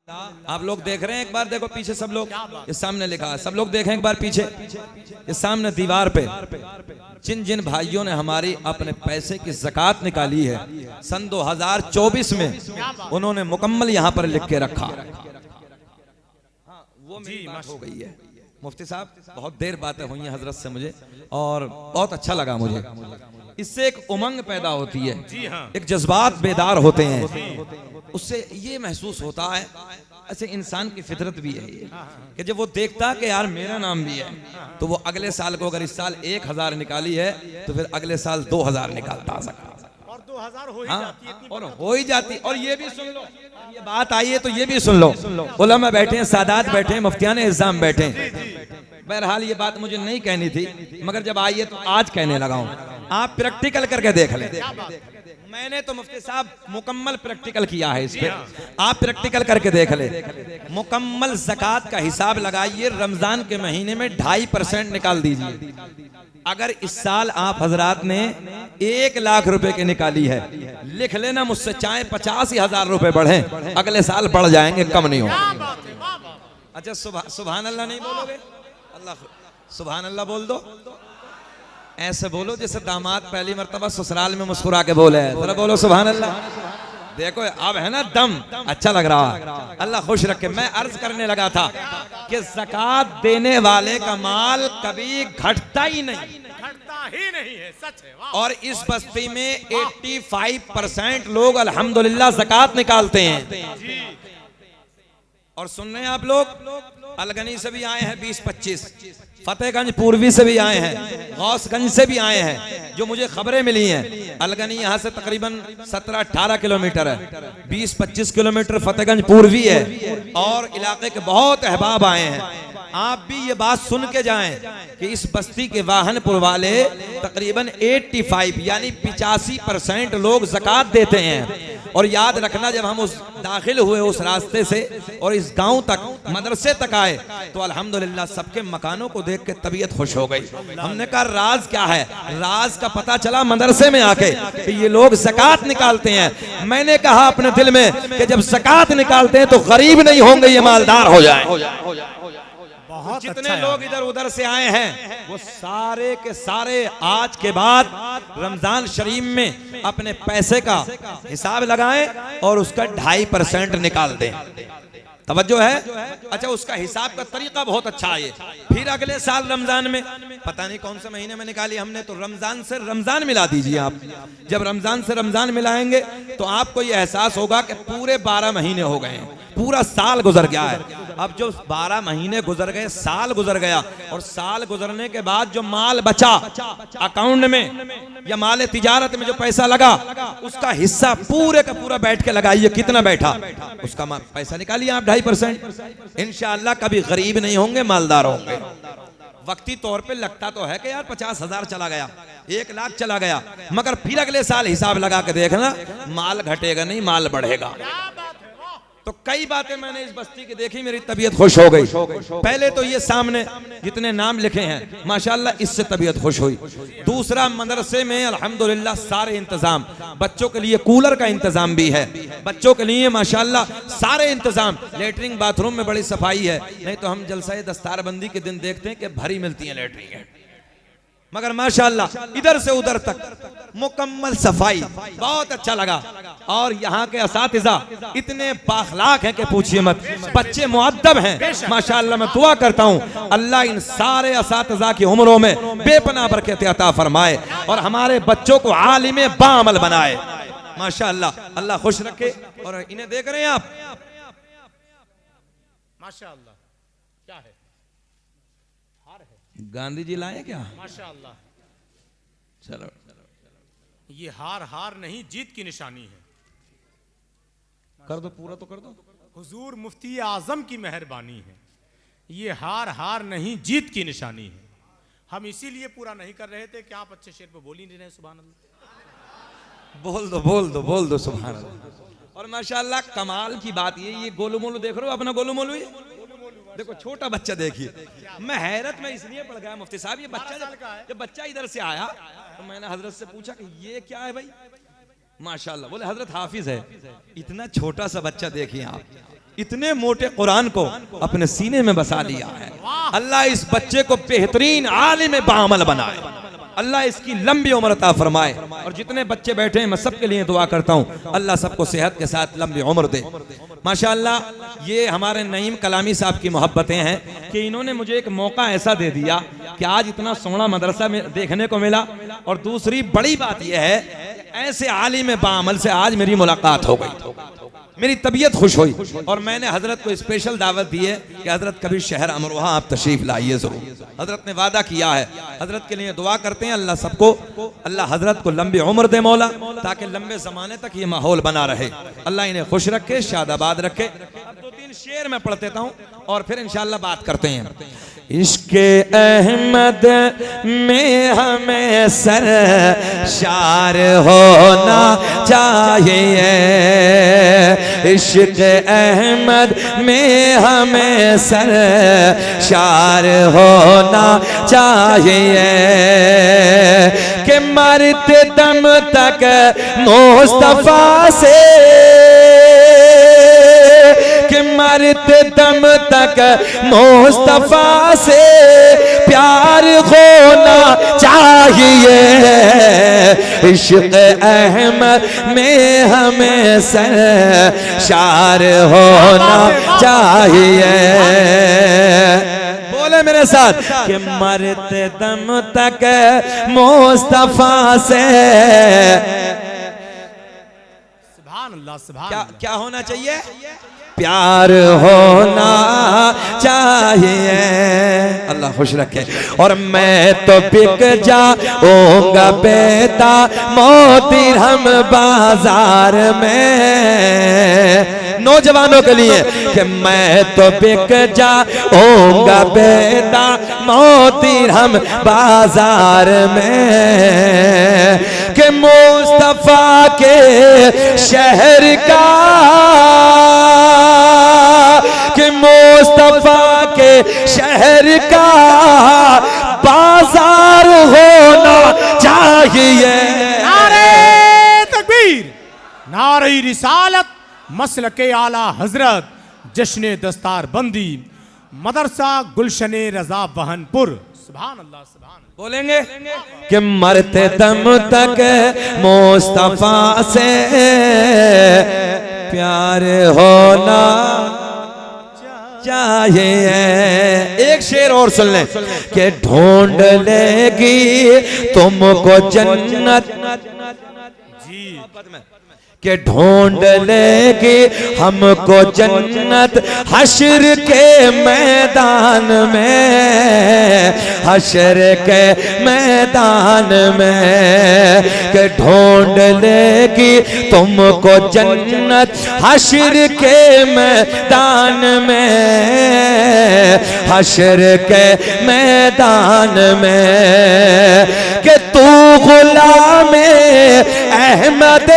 आप लोग देख रहे हैं, एक बार देखो पीछे सब लोग, इस सामने लिखा है, सब लोग देखें एक बार पीछे, इस सामने दीवार पे जिन जिन भाइयों ने हमारी अपने पैसे की ज़कात निकाली है सन 2024 में, उन्होंने मुकम्मल यहाँ पर लिख के रखा। वो मेरी बात हो गई है मुफ्ती साहब, बहुत देर बातें हुई हैं हजरत से मुझे और बहुत अच्छा लगा मुझे। इससे एक उमंग पैदा होती है, एक जज्बात बेदार होते हैं, उससे ये महसूस होता है, ऐसे इंसान की फितरत भी है ये कि जब वो देखता है कि यार मेरा नाम भी है, तो वो अगले साल को अगर इस साल 1000 निकाली है तो फिर अगले साल 2000 निकालता सकता और 2000 हो ही हाँ, जाती है, और हो ही जाती। और ये भी सुन लो, ये बात आई है तो ये भी सुन लो, उलमा बैठे हैं, सादात बैठे हैं, मुफ्तियान इज़्ज़ाम बैठे हैं। बहरहाल ये बात मुझे नहीं कहनी थी, मगर जब आई है तो आज कहने लगा हूँ। आप प्रैक्टिकल करके देख लें, मैंने तो मुफ्ती साहब मुकम्मल प्रैक्टिकल किया है इस पे, आप प्रैक्टिकल करके देख ले। मुकम्मल ज़कात का हिसाब लगाइए, रमजान के महीने में 2.5% निकाल दीजिए। अगर इस साल आप हजरात ने 1 लाख रुपए की निकाली है, लिख लेना मुझसे, चाहे 85,000 रुपए बढ़े, अगले साल बढ़ जाएंगे, कम नहीं होंगे। अच्छा सुभान अल्लाह नहीं बोलोगे? अल्लाह सुभान अल्लाह बोल दो, ऐसे बोलो जैसे दामाद पहली मर्तबा ससुराल में मुस्कुरा के बोले, जरा बोलो सुभान अल्लाह। देखो अब है ना दम, अच्छा लग रहा है, अल्लाह खुश रखे। मैं अर्ज करने लगा था कि ज़कात देने वाले का माल कभी घटता ही नहीं, घटता ही नहीं है, सच है। वाह। और इस बस्ती में 85% लोग अल्हम्दुलिल्लाह ज़कात निकालते हैं। और सुन रहे हैं आप लोग, अलगनी से भी आए हैं 20-25, फतेहगंज पूर्वी से भी आए हैं, गौसगंज से भी आए हैं, जो मुझे खबरें मिली हैं। अलगनी यहाँ से तकरीबन 17-18 किलोमीटर है, 20-25 किलोमीटर फतेहगंज पूर्वी है, और इलाके के बहुत अहबाब आए हैं। आप भी ये बात सुन के जाएं कि इस बस्ती के वाहनपुर वाले तकरीबन 85 यानी 85% लोग ज़कात देते हैं। और याद रखना, जब हम उस दाखिल हुए उस रास्ते से और इस गांव तक, मदरसे तक आए, तो अल्हम्दुलिल्लाह सबके मकानों को देख के तबीयत खुश हो गई। हमने कहा राज क्या है? राज का पता चला मदरसे में आके कि ये लोग ज़कात निकालते हैं। मैंने कहा अपने दिल में कि जब ज़कात निकालते हैं तो गरीब नहीं होंगे, ये मालदार हो जाए। जितने लोग इधर उधर से आए हैं वो सारे के सारे आज के बाद रमजान शरीफ में अपने पैसे का हिसाब लगाएं और उसका 2.5% निकाल दें। तवज्जो है? अच्छा, उसका हिसाब का तरीका बहुत अच्छा है। फिर अगले साल रमजान में, पता नहीं कौन से महीने में निकाली हमने, तो रमजान से रमजान मिला दीजिए आप। जब रमजान से रमजान मिलाएंगे तो आपको ये एहसास होगा कि पूरे 12 महीने हो गए हैं, पूरा साल गुजर गया है। अब जो 12 महीने गुजर गए, साल गुजर गया, और साल गुजरने के बाद जो माल बचा अकाउंट में या माल तिजारत में जो पैसा लगा, उसका हिस्सा पूरे का पूरा बैठ के लगाइए, कितना बैठा उसका पैसा निकालिए आप 2.5%। इंशाअल्लाह कभी गरीब नहीं होंगे, मालदार होंगे। वक्ती तौर पे लगता तो है कि यार 50,000 चला गया, 1 लाख चला गया, मगर फिर अगले साल हिसाब लगा के देखना, माल घटेगा नहीं, माल बढ़ेगा। तो कई बातें मैंने इस बस्ती की देखी, मेरी तबीयत खुश हो गई। पहले तो ये सामने जितने नाम लिखे हैं माशाल्लाह, इससे तबीयत खुश हुई। दूसरा, मदरसे में अल्हम्दुलिल्लाह सारे इंतजाम, बच्चों के लिए कूलर का इंतजाम भी है, बच्चों के लिए माशाल्लाह सारे इंतजाम, लेटरिन बाथरूम में बड़ी सफाई है। नहीं तो हम जलसा दस्तारबंदी के दिन देखते हैं कि भरी मिलती है लेटरिन, मगर माशाल्लाह इधर से उधर तक मुकम्मल सफाई, बहुत अच्छा लगा। और यहाँ के असातिज़ा इतने बाखलाक हैं कि पूछिए मत, बच्चे मुअद्दब हैं माशाल्लाह। मैं दुआ करता हूँ अल्लाह इन सारे असातिज़ा की उम्रों में बेपनाह बरकत अता फरमाए और हमारे बच्चों को आलिम बाअमल बनाए माशाल्लाह। अल्लाह खुश रखे। और इन्हें देख रहे हैं आप, माशाल्लाह, क्या है? गांधी जी लाए क्या? माशाल्लाह। चलो, ये हार नहीं, जीत की निशानी है। कर दो, पूरा तो कर दो। हुजूर मुफ्ती आजम की मेहरबानी है। ये हार नहीं, जीत की निशानी है। हम इसीलिए पूरा नहीं कर रहे थे कि आप अच्छे शेर पे बोल ही नहीं रहे। सुभान अल्लाह, बोल दो सुभान अल्लाह। और माशाल्लाह कमाल की बात ये गोलू मोलू देख रहे हो, अपना गोलू मोलू देखो, छोटा बच्चा देखिए। मैं हैरत में इसलिए पड़ गया मुफ्ती साहब, ये बच्चा जब बच्चा इधर से आया तो मैंने हजरत से पूछा कि ये क्या है भाई? माशाल्लाह, बोले हजरत हाफिज है। इतना छोटा सा बच्चा देखिए आप, इतने मोटे कुरान को अपने सीने में बसा लिया है। अल्लाह इस बच्चे को बेहतरीन आलिम बाअमल बनाए, अल्लाह इसकी लंबी उम्र अता फरमाए। और जितने बच्चे बैठे हैं मैं सबके लिए दुआ करता हूँ, अल्लाह सबको सेहत के साथ लंबी उम्र दे। माशाअल्लाह, ये हमारे नईम कलामी साहब की मोहब्बतें हैं कि इन्होंने मुझे एक मौका ऐसा दे दिया कि आज इतना सोहना मदरसा में देखने को मिला। और दूसरी बड़ी बात यह है, ऐसे आलिम बाअमल से आज मेरी मुलाकात हो गई, मेरी तबीयत खुश हुई। और मैंने हजरत को स्पेशल दावत दी है कि हजरत कभी शहर अमरोहा आप तशरीफ लाइए जरूर। हजरत ने वादा किया है, हजरत के लिए दुआ करते हैं अल्लाह सबको, अल्लाह हजरत को लंबी उम्र दे मौला, ताकि लंबे जमाने तक ये माहौल बना रहे। अल्लाह इन्हें खुश रखे, शादाबाद रखे। अब 2-3 शेर मैं पढ़ देता हूँ और फिर इंशाअल्लाह बात करते हैं। इश्क़े अहमद में हमें सरशार होना चाहिए, इश्क़े अहमद में हमें सरशार होना चाहिए कि मरते दम तक मुस्तफा से, कि मरते दम तक मुस्तफा से प्यार होना चाहिए, इश्क़ अहमद में हमें सरशार होना चाहिए। बोले मेरे साथ कि मरते दम तक मुस्तफा से क्या होना चाहिए? प्यार होना चाहिए। अल्लाह खुश रखे। और मैं तो बिक जाऊंगा बेटा मोती हम बाजार में, नौजवानों के लिए कि मैं तो बिक जाऊंगा बेटा मोती हम बाजार में, कि मुस्तफा के शहर का, कि मुस्तफा के शहर का बाजार होना चाहिए। नारे तकबीर, नारे रिसालत, मसलके आला हजरत, जश्न दस्तार बंदी, मदरसा गुलशने रजा बहनपुर। सुभान अल्लाह, सुभान बोलेंगे कि मरते दम तक मुस्तफा से प्यार होना चाहिए। एक शेर और सुन लें कि ढूंढ लेगी तुमको जन्नत, जी कि ढूंढ लेगी हमको जन्नत हश्र के मैदान में, हश्र के मैदान में, कि ढूंढ लेगी तुमको जन्नत हश्र के मैदान में, हश्र के मैदान में, कि तू गुलाम अहमद,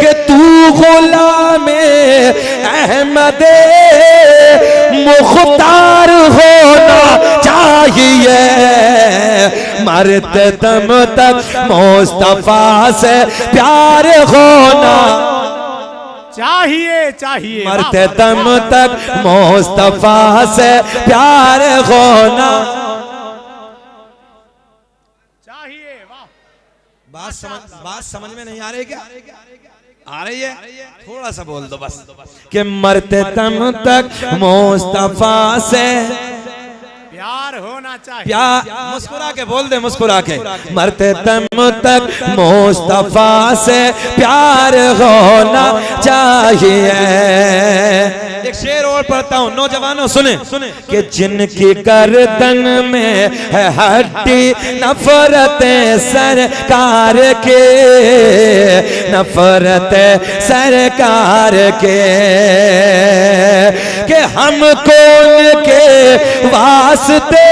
कि तू गुलाम अहमद मुख्तार होना चाहिए, मरते दम तक मुस्तफा से प्यार होना चाहिए, चाहिए। मरते दम तक मुस्तफा से प्यार होना चाहिए। वाह, बात समझ में नहीं आ रही क्या? आ रही है? थोड़ा सा बोल दो बस। कि मरते दम तक मुस्तफा से प्यार होना चाहिए। प्यार, मुस्कुरा के बोल दे, मुस्कुरा के। मरते दम तक मुस्तफा से प्यार होना चाहिए। एक शेर और पढ़ता हूँ, नौजवानों सुने कि जिनकी गर्दन में है हड्डी नफरत सरकार के, नफरत सरकार के, कि हमको उनके वास्ते,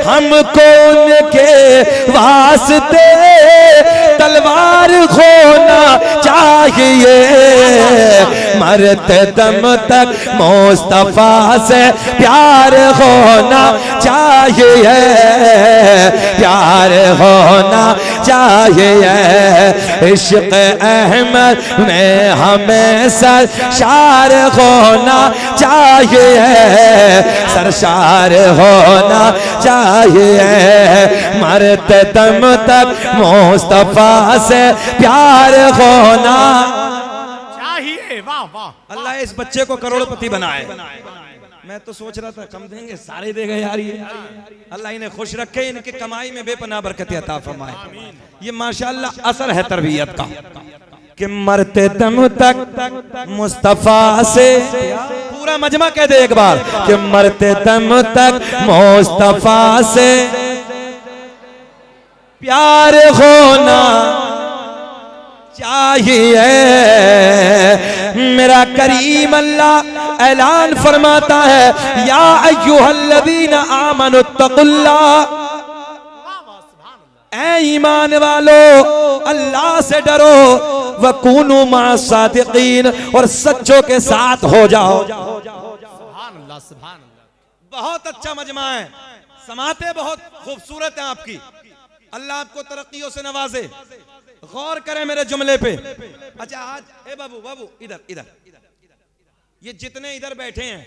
हमको उनके वास्ते तलवार खोना चाहिए, मरते दम तक मुस्तफा से प्यार होना चाहिए, प्यार होना चाहिए। इश्क अहमद में हमें सरशार होना चाहिए, सरशार होना चाहिए। मरते दम तक मुस्तफा से प्यार होना चाहिए। वाह वाह, अल्लाह इस बच्चे को करोड़पति बनाए। मैं तो सोच रहा था कम देंगे, सारे दे गए यार। ये अल्लाह इन्हें खुश रखे, इनकी कमाई में बेपनाह बरकत अता फरमाए। ये माशाअल्लाह असर है तरबियत का कि मरते दम तक मुस्तफा से, पूरा मजमा कह दे एक बार कि मरते दम तक मुस्तफा से प्यार होना चाहिए। मेरा करीम अल्लाह ऐलान फरमाता है, या अय्युहल्लज़ीना आमनुत्तकुल्लाह, ऐ ईमान वालो अल्लाह से डरो, वकूनु मासादिकीन, और सच्चों के साथ हो जाओ। सुभान अल्लाह, सुभान अल्लाह। बहुत अच्छा मजमा है, समाते बहुत खूबसूरत हैं आपकी। अल्लाह आपको तरक्कियों से नवाजे। गौर करें मेरे जुमले पे। अच्छा आज ए बाबू बाबू इधर इधर, ये जितने इधर बैठे हैं,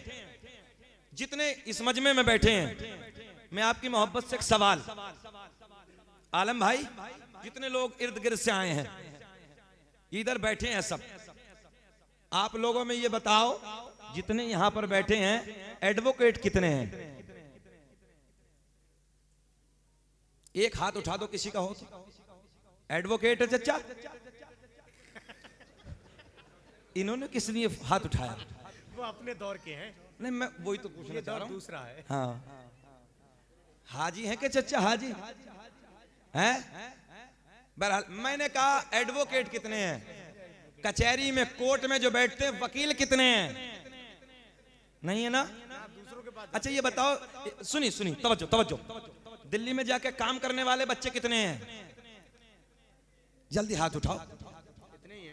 जितने इस मजमे में बैठे हैं, मैं आपकी मोहब्बत से एक सवाल, आलम भाई, जितने लोग इर्द गिर्द से आए हैं, इधर बैठे हैं सब, आप लोगों में ये बताओ, जितने यहां पर बैठे हैं एडवोकेट कितने हैं? एक हाथ उठा दो किसी का हो तो। एडवोकेट है चचा? इन्होंने किस लिए हाथ उठाया? वो अपने दौर के हैं। नहीं मैं वही तो पूछना चाह रहा हूं। दूसरा है। हाँ, हाजी है कि चचा? हाजी हैं? बहरहाल मैंने कहा एडवोकेट कितने हैं? कचहरी में, कोर्ट में जो बैठते हैं वकील कितने हैं? नहीं है ना? अच्छा ये बताओ, सुनी सुनी, तवज्जो तवज्जो, दिल्ली में जाके काम करने वाले बच्चे कितने हैं? जल्दी हाथ उठाओ।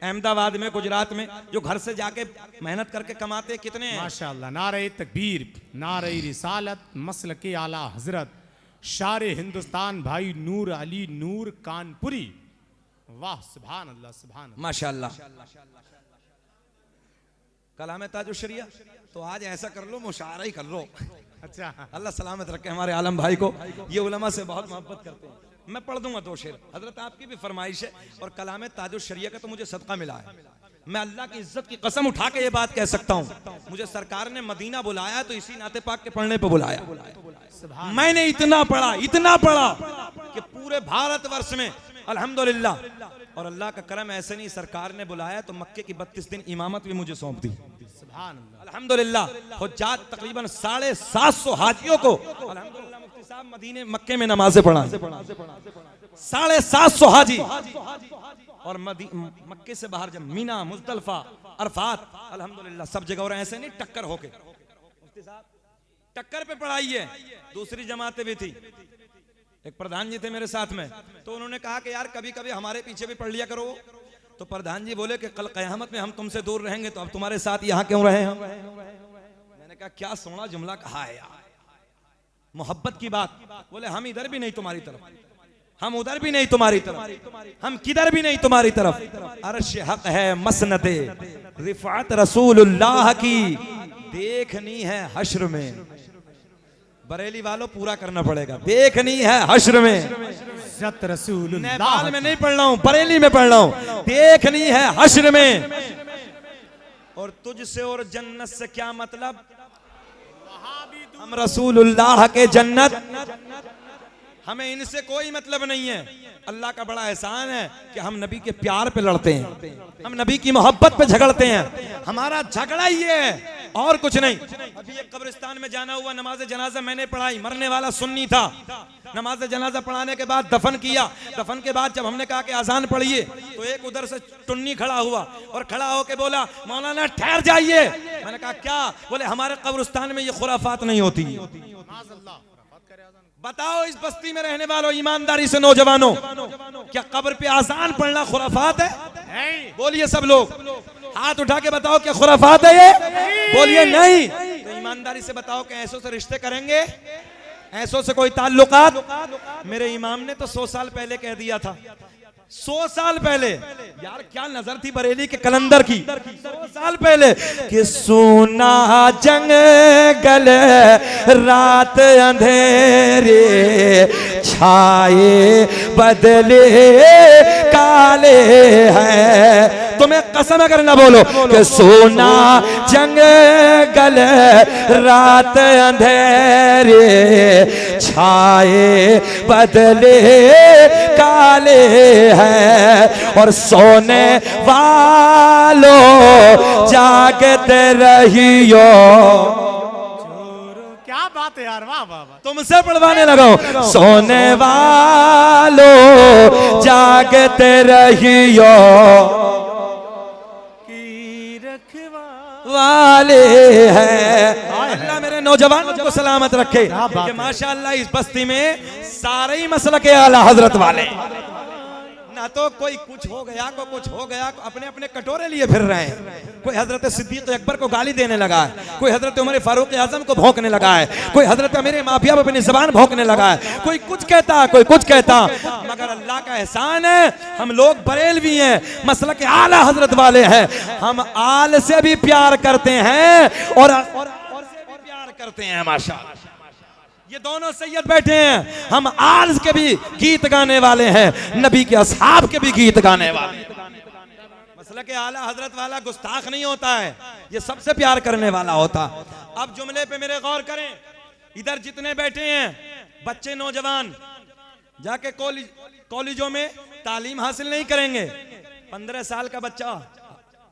अहमदाबाद में, गुजरात में जो घर से जाके मेहनत करके कमाते कितने हैं? माशाअल्लाह। नारे तकबीर, नारे रिसालत, मसलके आला हजरत, शारे हिंदुस्तान भाई नूर अली नूर कानपुरी। वाह, सुभान अल्लाह, सुभान अल्लाह। माशाअल्लाह। कलाम ताजुश्शरिया तो आज ऐसा कर लो, मुशायरा ही कर लो। अच्छा, अल्लाह सलामत रखे हमारे आलम भाई को। ये उलमा से बहुत मोहब्बत करते हैं। मैं पढ़ दूंगा दो शेर, हजरत आपकी भी फरमाइश है, और कलाम ताजुश्शरिया का तो मुझे सदका मिला है। मैं अल्लाह की इज्जत की कसम उठा के ये बात कह सकता हूँ, मुझे सरकार ने मदीना बुलाया तो इसी नाते पाक के पढ़ने पे बुलाया। मैंने इतना पढ़ा कि पूरे भारतवर्ष में अल्हम्दुलिल्लाह, और अल्लाह का करम ऐसे नहीं, सरकार ने बुलाया तो मक्के की 32 दिन इमामत भी मुझे सौंप दी। सुभान अल्लाह। अल्हम्दुलिल्लाह हुज्जाज तकरीबन 750 हाजियों को अल्हम्दुलिल्लाह मुफ्ती साहब मदीने मक्के में नमाज़ें पढ़ा, 750 हाजी, और मक्के से बाहर जब मीना, मुज़दलिफा, अरफात, अल्हम्दुलिल्लाह सब जगह। और ऐसे नहीं टक्कर होके, मुफ्ती साहब टक्कर पे पढ़ाई है। दूसरी जमातें भी थी, एक प्रधान जी थे मेरे साथ में, तो उन्होंने कहा कि यार कभी कभी हमारे पीछे भी पढ़ लिया करो। तो प्रधान जी बोले कि कल क़यामत में हम तुमसे दूर रहेंगे तो अब तुम्हारे साथ यहाँ क्यों रहे हम? मैंने कहा क्या सोना जुमला कहा है यार, मोहब्बत की बात। बोले हम इधर भी नहीं तुम्हारी तरफ, हम उधर भी नहीं तुम्हारी तरफ, हम किधर भी नहीं तुम्हारी तरफ। अर्श हक है मसनदे रिफात रसूलुल्लाह की, देखनी है हश्र में। बरेली वालों पूरा करना पड़ेगा, देखनी है हश्र में। नेपाल में नहीं पढ़ रहा हूं, बरेली में पढ़ रहा हूं। देखनी है हश्र में। और तुझसे और जन्नत से क्या मतलब? हम रसूलुल्लाह के जन्नत, हमें इनसे कोई मतलब नहीं है। अल्लाह का बड़ा एहसान है कि हम नबी के प्यार पे लड़ते हैं, हम नबी की मोहब्बत पे झगड़ते हैं। हमारा झगड़ा ही है और कुछ नहीं। अभी एक कब्रिस्तान में जाना हुआ, नमाज जनाजा मैंने पढ़ाई, मरने वाला सुन्नी था। नमाज जनाजा पढ़ाने के बाद दफन किया। दफन के बाद जब हमने कहा कि अजान पढ़िए तो एक उधर से टुन्नी खड़ा हुआ और खड़ा होके बोला मौलाना ठहर जाइए। मैंने कहा क्या? बोले हमारे कब्रिस्तान में ये खुराफात नहीं होती। बताओ इस बस्ती में रहने वालों, ईमानदारी से नौजवानों, क्या कब्र पे आजान पढ़ना खुराफात है? बोलिए सब लोग। हाथ उठा के बताओ क्या खुराफात है ये? बोलिए नहीं। तो ईमानदारी से बताओ कि ऐसों से रिश्ते करेंगे? ऐसों से कोई ताल्लुकात? मेरे इमाम ने तो 100 साल पहले कह दिया था, 100 साल पहले। यार क्या नजर थी बरेली के कलंदर की, 100 साल पहले कि सोना जंगल रात अंधेरे छाए बदले काले हैं। तुम्हें कसम अगर ना बोलो कि सोना जंगल रात अंधेरे छाए बदले काले हैं, और सोने वालों जागते रहियो। क्या बात है यार, वाह वाह वाह। तुमसे पढ़वाने लगाओ, सोने वालों जागते रहियो वाले हैं। अल्लाह मेरे नौजवानों को सलामत रखे कि माशाअल्लाह इस बस्ती में सारे ही मसलक के आला हजरत वाले। ना तो कोई कुछ हो गया, को कुछ हो गया, अपने अपने कटोरे लिए फिर रहे हैं। कोई हजरत सिद्दीक अकबर को गाली देने लगा है, कोई हजरत उमर फारूक आजम को भौंकने लगा है, कोई हजरत मेरे माफिया में अपनी जबान भौंकने लगा है, कोई कुछ कहता, कोई कुछ कहता। मगर अल्लाह का एहसान है हम लोग बरेलवी हैं, मसलक के आला हजरत वाले हैं। हम आल से भी प्यार करते हैं और से भी प्यार करते हैं माशाअल्लाह। ये दोनों सैयद बैठे हैं, हम आल के भी गीत गाने वाले हैं, नबी के असहाब के भी गीत गाने वाले। मसला के आला हजरत वाला गुस्ताख नहीं होता है, ये सबसे प्यार करने वाला होता। अब जुमले पे मेरे गौर करें, इधर जितने बैठे हैं बच्चे नौजवान जाके कॉलेजों में तालीम हासिल नहीं करेंगे। 15 साल का बच्चा,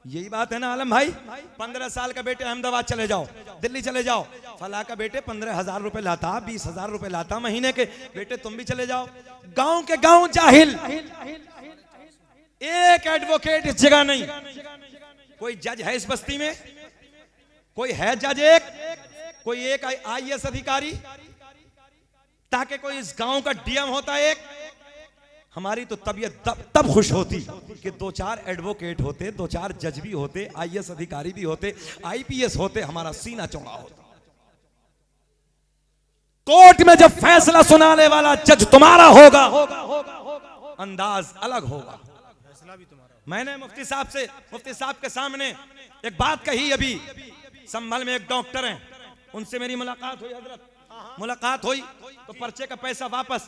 यही बात है ना आलम भाई, 15 साल का बेटे अहमदाबाद चले जाओ, दिल्ली चले जाओ, फला का बेटे 15,000 रुपए लाता, 20,000 रुपए लाता महीने के, बेटे तुम भी चले जाओ। गांव के गांव जाहिल, एक एडवोकेट इस जगह नहीं। कोई जज है इस बस्ती में? कोई है जज एक? कोई एक IAS अधिकारी? ताकि कोई इस गांव का डीएम होता है एक? हमारी तो तबीयत तब खुश होती कि 2-4 एडवोकेट होते, 2-4 जज भी होते, IAS अधिकारी भी होते, IPS होते, हमारा सीना चौड़ा होता। कोर्ट में जब फैसला सुनाने वाला जज तुम्हारा होगा, अंदाज अलग होगा। फैसला भी तुम्हारा। मैंने मुफ्ती साहब के सामने एक बात कही, अभी संभल में एक डॉक्टर हैं, उनसे मेरी मुलाकात हुई हजरत, मुलाकात हुई तो पर्चे का पैसा वापस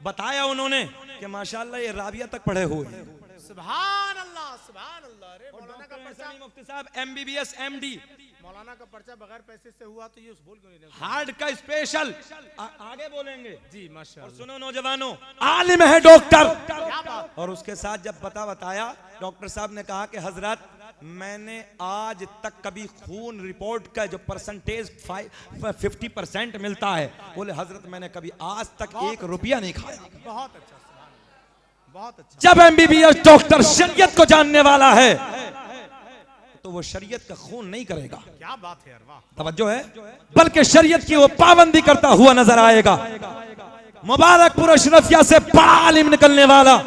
बताया उन्होंने कि माशाअल्लाह ये राबिया तक पढ़े हुए हैं। सुभान अल्लाह, सुभान अल्लाह। अरे मौलाना का पैसा नहीं, मुफ्ती साहब MBBS MD, मौलाना का पर्चा बगैर पैसे से हुआ तो ये बोल क्यों नहीं? हार्ट का स्पेशल आगे बोलेंगे जी माशाअल्लाह। और सुनो नौजवानों, आलिम है डॉक्टर। और उसके साथ जब बताया, डॉक्टर साहब ने कहा कि हजरत मैंने आज तक कभी खून रिपोर्ट का जो परसेंटेज 50% मिलता है, बोले हजरत मैंने कभी आज तक 1 रुपया नहीं खाया। बहुत अच्छा, बहुत अच्छा। जब MBBS डॉक्टर शरीयत को जानने वाला है तो वो शरीयत का खून नहीं करेगा। क्या बात है यार, वाह। तवज्जो है, बल्कि शरीयत की वो पाबंदी करता हुआ नजर आएगा। मुबारकपुर अशरफिया से बड़ा आलिम निकलने वाला,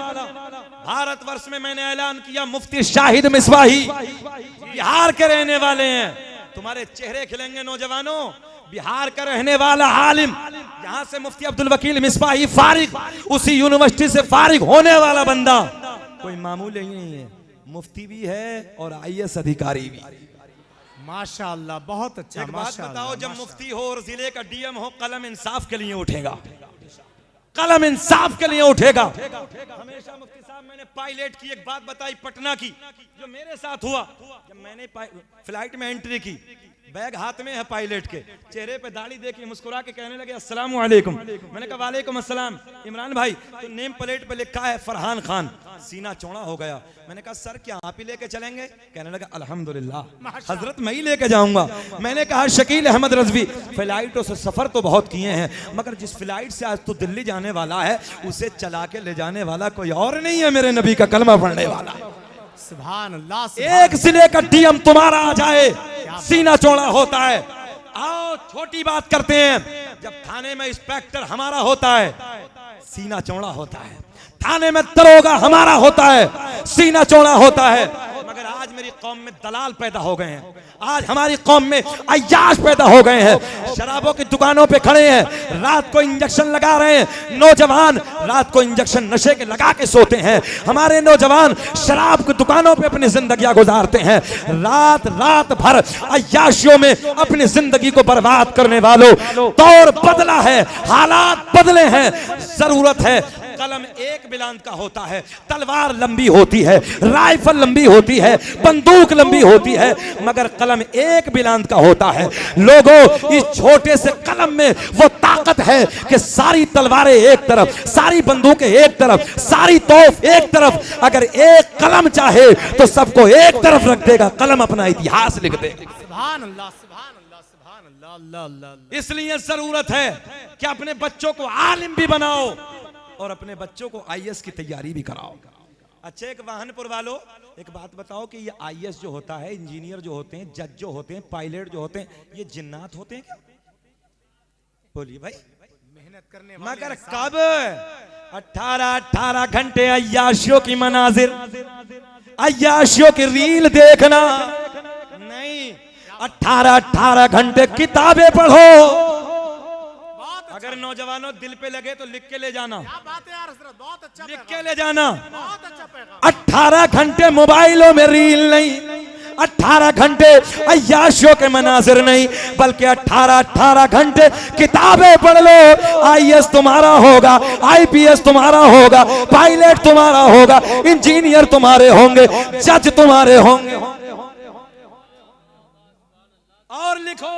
भारतवर्ष में मैंने ऐलान किया मुफ्ती शाहिद मिसबाही बिहार के रहने वाले हैं। तुम्हारे चेहरे खिलेंगे नौजवानों, बिहार का रहने वाला आलिम, यहाँ से मुफ्ती अब्दुल वकील मिसबाही फारिग, उसी यूनिवर्सिटी से फारिग होने वाला बंदा कोई मामूली नहीं है, मुफ्ती भी है और IAS अधिकारी भी। माशाअल्लाह, बहुत अच्छा। एक बात बताओ, जब मुफ्ती हो और जिले का DM हो, कलम इंसाफ के लिए उठेगा, कलम इंसाफ के लिए उठेगा। हमेशा मुफ्ती साहब, मैंने पायलट की एक बात बताई पटना की, जो मेरे साथ हुआ। जब मैंने फ्लाइट में एंट्री की, बैग हाथ में है पायलट के, चेहरे पे दाढ़ी देखी, मुस्कुरा के कहने लगे अस्सलाम वालेकुम। मैंने कहा वालेकुम अस्सलाम। इमरान भाई, तो नेम प्लेट पे लिखा है फरहान खान। सीना चौड़ा हो गया। मैंने कहा सर क्या आप ही लेके चलेंगे? कहने लगा अल्हम्दुलिल्लाह हजरत मैं ही लेके जाऊंगा। मैंने कहा शकील अहमद रजवी, फ्लाइटों से सफर तो बहुत किए हैं, मगर जिस फ्लाइट से आज तू दिल्ली जाने वाला है, उसे चला के ले जाने वाला कोई और नहीं है, मेरे नबी का कलमा पढ़ने वाला। सुभान अल्लाह। एक जिले का DM तुम्हारा आ जाए, सीना चौड़ा होता है। आओ छोटी बात करते हैं, जब थाने में इंस्पेक्टर हमारा होता है, सीना चौड़ा होता है। थाने में दरोगा हमारा होता है, सीना चौड़ा होता है। मगर आज मेरी कौम में दलाल पैदा हो गए हैं, आज हमारी कौम में अय्याश पैदा हो गए हैं, शराबों की दुकानों पे खड़े हैं, रात को इंजेक्शन लगा रहे हैं, नौजवान रात को इंजेक्शन नशे के लगा के सोते हैं, हमारे नौजवान शराब की दुकानों पे अपनी जिंदगियां गुजारते हैं, रात रात भर अय्याशियों में अपनी जिंदगी को बर्बाद करने वालों, दौर बदला है, हालात बदले हैं, जरूरत है कलम एक बिलांत का होता है, तलवार लंबी होती है, राइफल लंबी होती है, बंदूक लंबी होती है, मगर कलम एक बिलांत का होता है। लोगों, इस छोटे से कलम में वो ताकत है कि सारी तलवारें एक तरफ, सारी बंदूकें एक तरफ, सारी तोप एक तरफ, अगर एक कलम चाहे तो सबको एक तरफ रख देगा, कलम अपना इतिहास लिख देगा। सुभान अल्लाह, सुभान अल्लाह, सुभान अल्लाह, अल्लाह अल्लाह। इसलिए जरूरत है कि अपने बच्चों को आलिम भी बनाओ और अपने बच्चों को आईएएस की तैयारी भी कराओ। अच्छा, एक वाहनपुर वालों, एक बात बताओ कि ये आईएएस जो होता है, इंजीनियर जो होते हैं, जज जो होते हैं, पायलट जो होते हैं, ये जिन्नात होते हैं क्या? बोलिए भाई। मेहनत करने वाले मगर कब 18 घंटे अय्याशियों की मनाजिर, अय्याशियों की रील देखना नहीं, 18 घंटे किताबें पढ़ो। अगर नौजवानों दिल पे लगे तो लिख के ले जाना, क्या बात है यार हजरत, बहुत अच्छा लिख के ले जाना। बहुत अच्छा पैगाम। 18 घंटे मोबाइलों में रील नहीं, 18 घंटे अय्याशियों के मनाजिर नहीं, बल्कि 18 घंटे किताबें पढ़ लो। आईएएस तुम्हारा होगा, आईपीएस तुम्हारा होगा, पायलट तुम्हारा होगा, इंजीनियर तुम्हारे होंगे, जज तुम्हारे होंगे। और लिखो,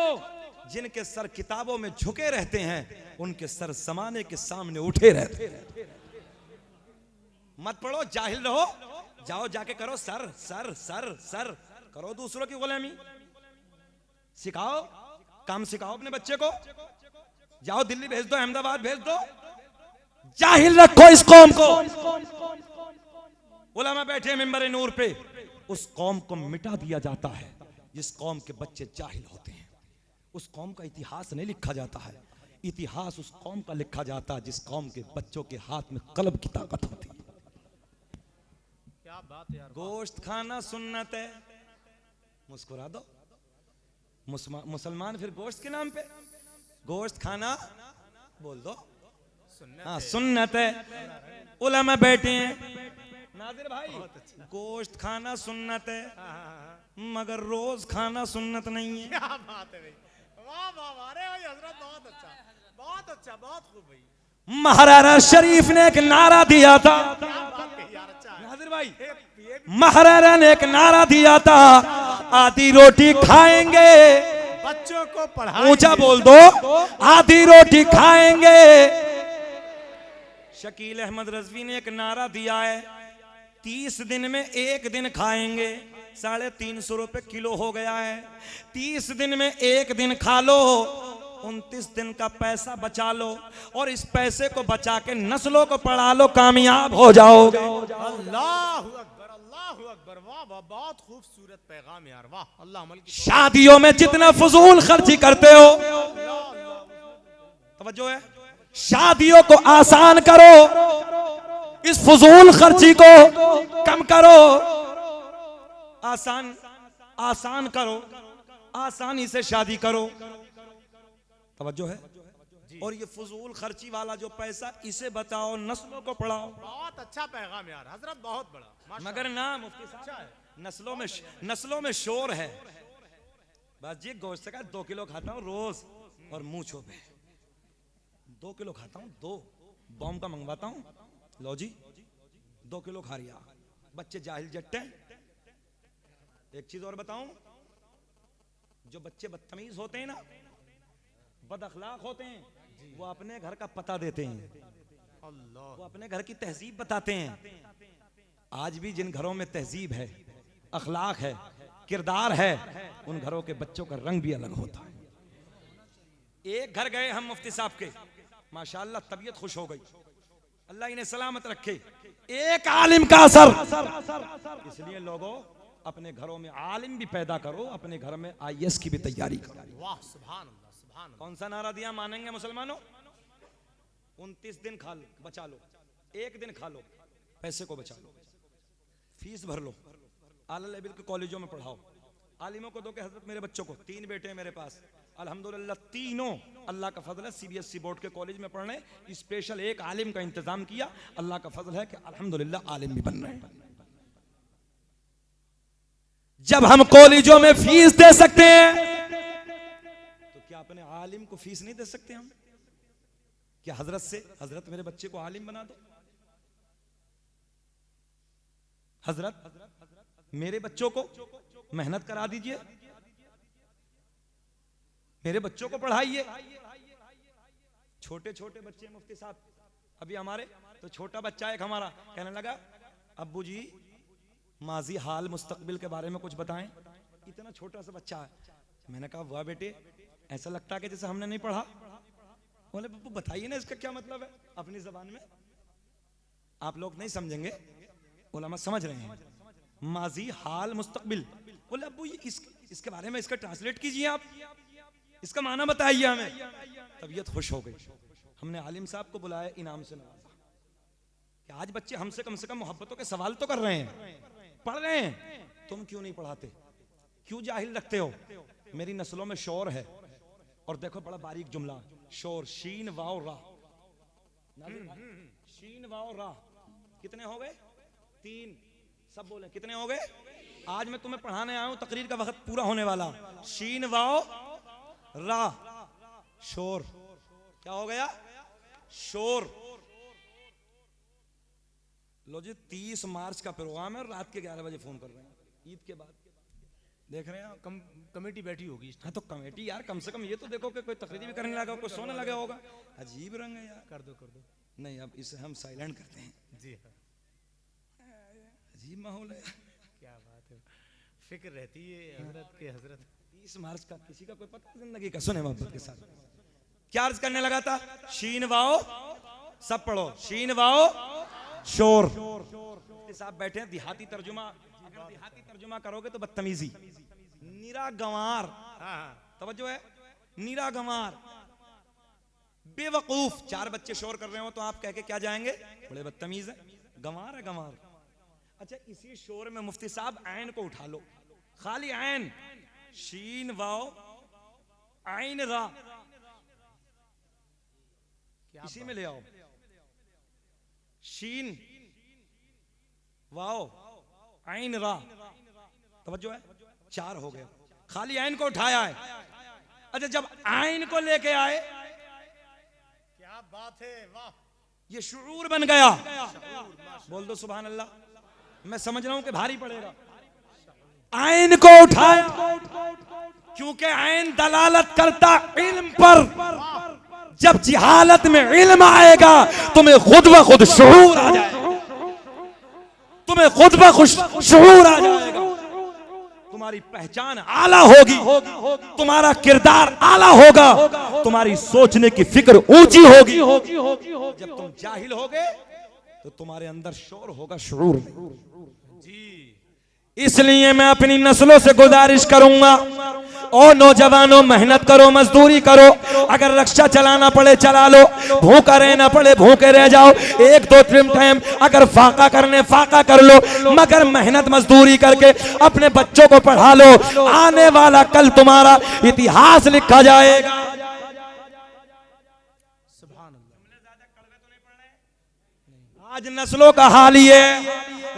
जिनके सर किताबों में झुके रहते हैं उनके सर जमाने के सामने उठे रहते हैं। मत पढ़ो, जाहिल रहो, जाओ जाके करो सर सर सर सर, करो दूसरों की गुलामी, सिखाओ, काम सिखाओ अपने बच्चे को, जाओ दिल्ली भेज दो, अहमदाबाद भेज दो, जाहिल रखो इस कौम को। उलमा बैठे मिंबर नूर पे, उस कौम को मिटा दिया जाता है जिस कौम के बच्चे जाहिल होते हैं। उस कौम का इतिहास नहीं लिखा जाता है, इतिहास उस कौम का लिखा जाता है जिस कौम के बच्चों के हाथ में कलम की ताकत होती है। क्या बात है यार। गोश्त खाना सुन्नत है, मुस्कुरा दो, मुसलमान फिर गोश्त के नाम पे गोश्त खाना बोल दो, हाँ सुन्नत है। उलमा बैठे हैं, नाजिर भाई, गोश्त खाना सुन्नत है मगर रोज खाना सुन्नत नहीं है। क्या बात है भाई, वाह वाह वाह, अरे भाई हजरत बहुत अच्छा, बहुत अच्छा, बहुत खूब भाई। महाराणा शरीफ ने एक नारा दिया था, क्या बात है यार, अच्छा नाजिर भाई, महाराणा ने एक नारा दिया था, आधी रोटी खाएंगे, बच्चों को पढ़ाएंगे, ऊंचा बोल दो, आधी रोटी खाएंगे। शकील अहमद रजवी ने एक नारा दिया है, 30 दिन में एक दिन खाएंगे, 350 रुपए किलो हो गया है, 30 दिन में एक दिन खा लो, 29 दिन का पैसा बचा लो और इस पैसे को बचा के नस्लों को पढ़ा लो, कामयाब हो जाओगे। अल्लाह अकबर, अल्लाह अकबर, वाह वाह, बहुत खूबसूरत पैगाम यार, वाह। अल्लाह अमल की शादियों में जितना फजूल खर्ची करते हो, तवज्जो है, शादियों को आसान करो, इस फजूल खर्ची को कम करो, आसान आसान करो, आसानी से शादी करो, तवज्जो है। और ये फजूल खर्ची वाला जो पैसा, इसे बचाओ, नस्लों को पढ़ाओ। बहुत अच्छा पैगाम यार हजरत, बहुत बड़ा। मगर ना मुफ्ती साहब, नस्लों में शोर है, बस जी गोश्त का 2 किलो खाता हूँ रोज और मुंह छोपे, 2 किलो खाता हूँ, 2 बॉम्ब का मंगवाता हूँ, लो जी 2 किलो खा रिया, बच्चे जाहिल जट्टे। एक चीज और बताऊं, जो बच्चे बदतमीज होते हैं ना, बद अखलाक होते हैं, वो अपने घर का पता देते हैं, वो अपने घर की तहजीब बताते हैं। आज भी जिन घरों में तहजीब है, अखलाक है, किरदार है, उन घरों के बच्चों का रंग भी अलग होता है। एक घर गए हम मुफ्ती साहब के, माशाअल्लाह तबीयत खुश हो गई, अल्लाह इन्हें सलामत रखे, एक आलिम का असर। इसलिए लोगों, अपने घरों में आलिम भी पैदा करो, अपने घर में आईएएस की भी तैयारी करो। वाह सुभान अल्लाह, सुभान अल्लाह। कौन सा नारा दिया, मानेंगे मुसलमानों? 29 दिन खा लो, बचा लो, एक दिन खा लो, पैसे को बचा लो, फीस भर लो, आला लेवल के कॉलेजों में पढ़ाओ, आलिमों को दो कि हजरत मेरे बच्चों को, 3 बेटे हैं मेरे पास, अल्हम्दुलिल्लाह तीनों अल्लाह का फजल है CBSE बोर्ड के कॉलेज में पढ़ रहे हैं। स्पेशल एक आलिम का इंतजाम किया, अल्लाह का फजल है कि अल्हम्दुलिल्लाह आलिम भी बन रहे हैं। जब हम कॉलेजों में फीस दे सकते हैं तो क्या अपने आलिम को फीस नहीं दे सकते हम? क्या हजरत से, हजरत मेरे बच्चे को आलिम बना दो, हजरत मेरे बच्चों को मेहनत करा दीजिए, मेरे बच्चों को पढ़ाइए। छोटे छोटे बच्चे मुफ्ती साहब, अभी हमारे तो छोटा बच्चा एक हमारा कहने लगा, अब्बू जी माजी हाल मुस्तकबिल के बारे में कुछ बताएं। इतना छोटा सा बच्चा है। मैंने कहा वाह बेटे, ऐसा लगता है कि जैसे हमने नहीं पढ़ा। बोले बब्बू बताइए ना इसका क्या मतलब है अपनी जबान में। आप लोग नहीं समझेंगे, उलमा समझ रहे हैं। माजी हाल मुस्तकबिल। बोले अब्बू ये इसके बारे में इसका ट्रांसलेट कीजिए, आप इसका माना बताइए हमें। तबीयत खुश हो गई। हमने आलिम साहब को बुलाया, इनाम से नवाजा कि आज बच्चे हमसे कम से कम मोहब्बतों के सवाल तो कर रहे हैं, पढ़ रहे हैं, तुम क्यों नहीं पढ़ाते, क्यों जाहिल रखते हो? मेरी नस्लों में शोर है। और देखो बड़ा बारीक जुमला, शोर, शीन वाव रा, शीन वाव रा, कितने हो गए? 3। सब बोले कितने हो गए? आज मैं तुम्हें पढ़ाने आया हूं, तकरीर का वक्त पूरा होने वाला। शीन वाव रा, शोर। क्या हो गया? शोर। लो जी 30 मार्च का प्रोग्राम है और रात के 11 बजे फोन कर रहे हैं, ईद के बाद। देख रहे हैं आप, कमेटी बैठी होगी। हाँ तो कमेटी यार, कम से कम ये तो देखो कि कोई तकरीर भी करने लगा, कोई सोने लगा होगा। अजीब रंग है यार। कर दो नहीं, अब इसे हम साइलेंट करते हैं। जी हाँ, अजीब माहौल है। क्या बात है, फिक्र रहती है हजरत के। हजरत 30 मार्च का किसी का कोई पता जिंदगी का? सुने मोहब्बत के साथ क्या अर्ज करने लगा था? शीन वाओ, सब पढ़ो, शीन वाओ शोर। साहब बैठे हैं, देहाती तर्जुमा, अगर देहाती तर्जुमा करोगे तो बदतमीजी। निरा गंवार, तवज्जो है, निरा गंवार, बेवकूफ। 4 बच्चे शोर कर रहे हो तो आप कह के क्या जाएंगे? बड़े बदतमीज है, गंवार है गंवार। अच्छा इसी शोर में मुफ्ती साहब आयन को उठा लो, खाली आयन, शीन वाओ आइन रा, इसी में ले आओ। शीन वाओ आइन रा, तवज्जो है, 4 हो गए। खाली आयन को उठाया है। अच्छा जब आयन को लेके आए, क्या बात है, वाह, ये शुऊर बन गया। बोल दो सुभान अल्लाह। मैं समझ रहा हूं कि भारी पड़ेगा। आयन को उठाया क्योंकि आयन दलालत करता इल्म पर। जब जिहालत में इल्म आएगा तुम्हें खुद ब खुद शुऊर आ जाएगा, तुम्हें खुद ब खुद शुऊर आ जाएगा। तुम्हारी पहचान आला होगी, तुम्हारा किरदार आला होगा, तुम्हारी सोचने की फिक्र ऊंची होगी। जब तुम जाहिल होगे तो तुम्हारे अंदर शोर होगा, शुऊर जी। इसलिए मैं अपनी नस्लों से गुजारिश करूंगा, ओ नौजवानों मेहनत करो, मजदूरी करो, अगर रक्षा चलाना पड़े चला लो, भूखा रहना पड़े भूखे रह जाओ, 1-2 टाइम अगर फाका करने फाका कर लो, मगर मेहनत मजदूरी करके अपने बच्चों को पढ़ा लो। आने वाला कल तुम्हारा इतिहास लिखा जाएगा। आज नस्लों का हाल ये,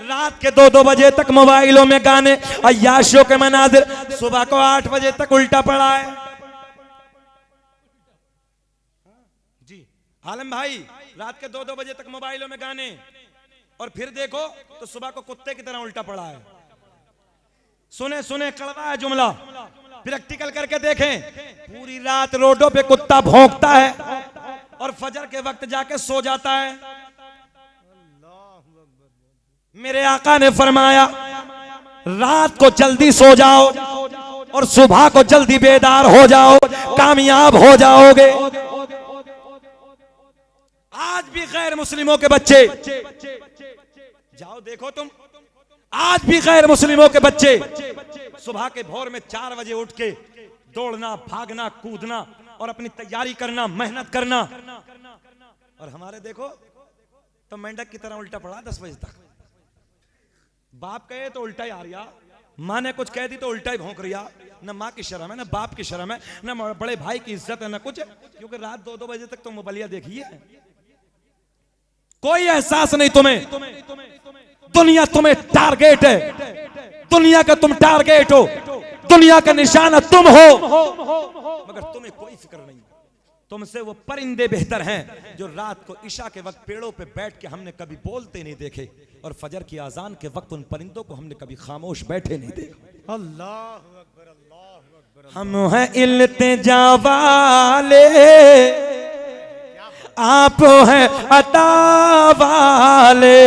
रात के 2-2 बजे तक मोबाइलों में गाने, अय्याशियों के मनाजिर, सुबह को 8 बजे तक उल्टा पड़ा है जी। आलम भाई रात के 2-2 बजे तक मोबाइलों में गाने, और फिर देखो तो सुबह को कुत्ते की तरह उल्टा पड़ा है। सुने सुने कड़वा है जुमला, प्रैक्टिकल करके देखें। पूरी रात रोडों पे कुत्ता भौंकता है और फजर के वक्त जाके सो जाता है। मेरे आका ने फरमाया रात को जल्दी सो जाओ और सुबह को जल्दी बेदार हो जाओ, कामयाब हो जाओगे। आज भी गैर मुस्लिमों के बच्चे, जाओ देखो तुम, आज भी गैर मुस्लिमों के बच्चे सुबह के भोर में 4 बजे उठ के दौड़ना, भागना, कूदना और अपनी तैयारी करना, मेहनत करना। और हमारे देखो तो मेंढक की तरह उल्टा पड़ा 10 बजे तक। बाप कहे तो उल्टा ही आ रिया, माँ ने कुछ कह दी तो उल्टा ही भौंक रिया। न माँ की शर्म है, न बाप की शर्म है, न बड़े भाई की इज्जत है, न कुछ है। क्योंकि रात 2-2 बजे तक तुम मोबाइलिया देखी है, कोई एहसास नहीं तुम्हें। दुनिया तुम्हें टारगेट है, दुनिया का तुम टारगेट हो, दुनिया का निशाना तुम हो, मगर तुम्हें कोई फिक्र नहीं। तुमसे वो परिंदे बेहतर हैं जो रात को इशा के वक्त पेड़ों पे बैठ के हमने कभी बोलते नहीं देखे, और फजर की आजान के वक्त उन परिंदों को हमने कभी खामोश बैठे नहीं देखा। अल्लाह अकबर, अल्लाह अकबर। हम हैं इल्तिजा वाले, आप हैं अता वाले,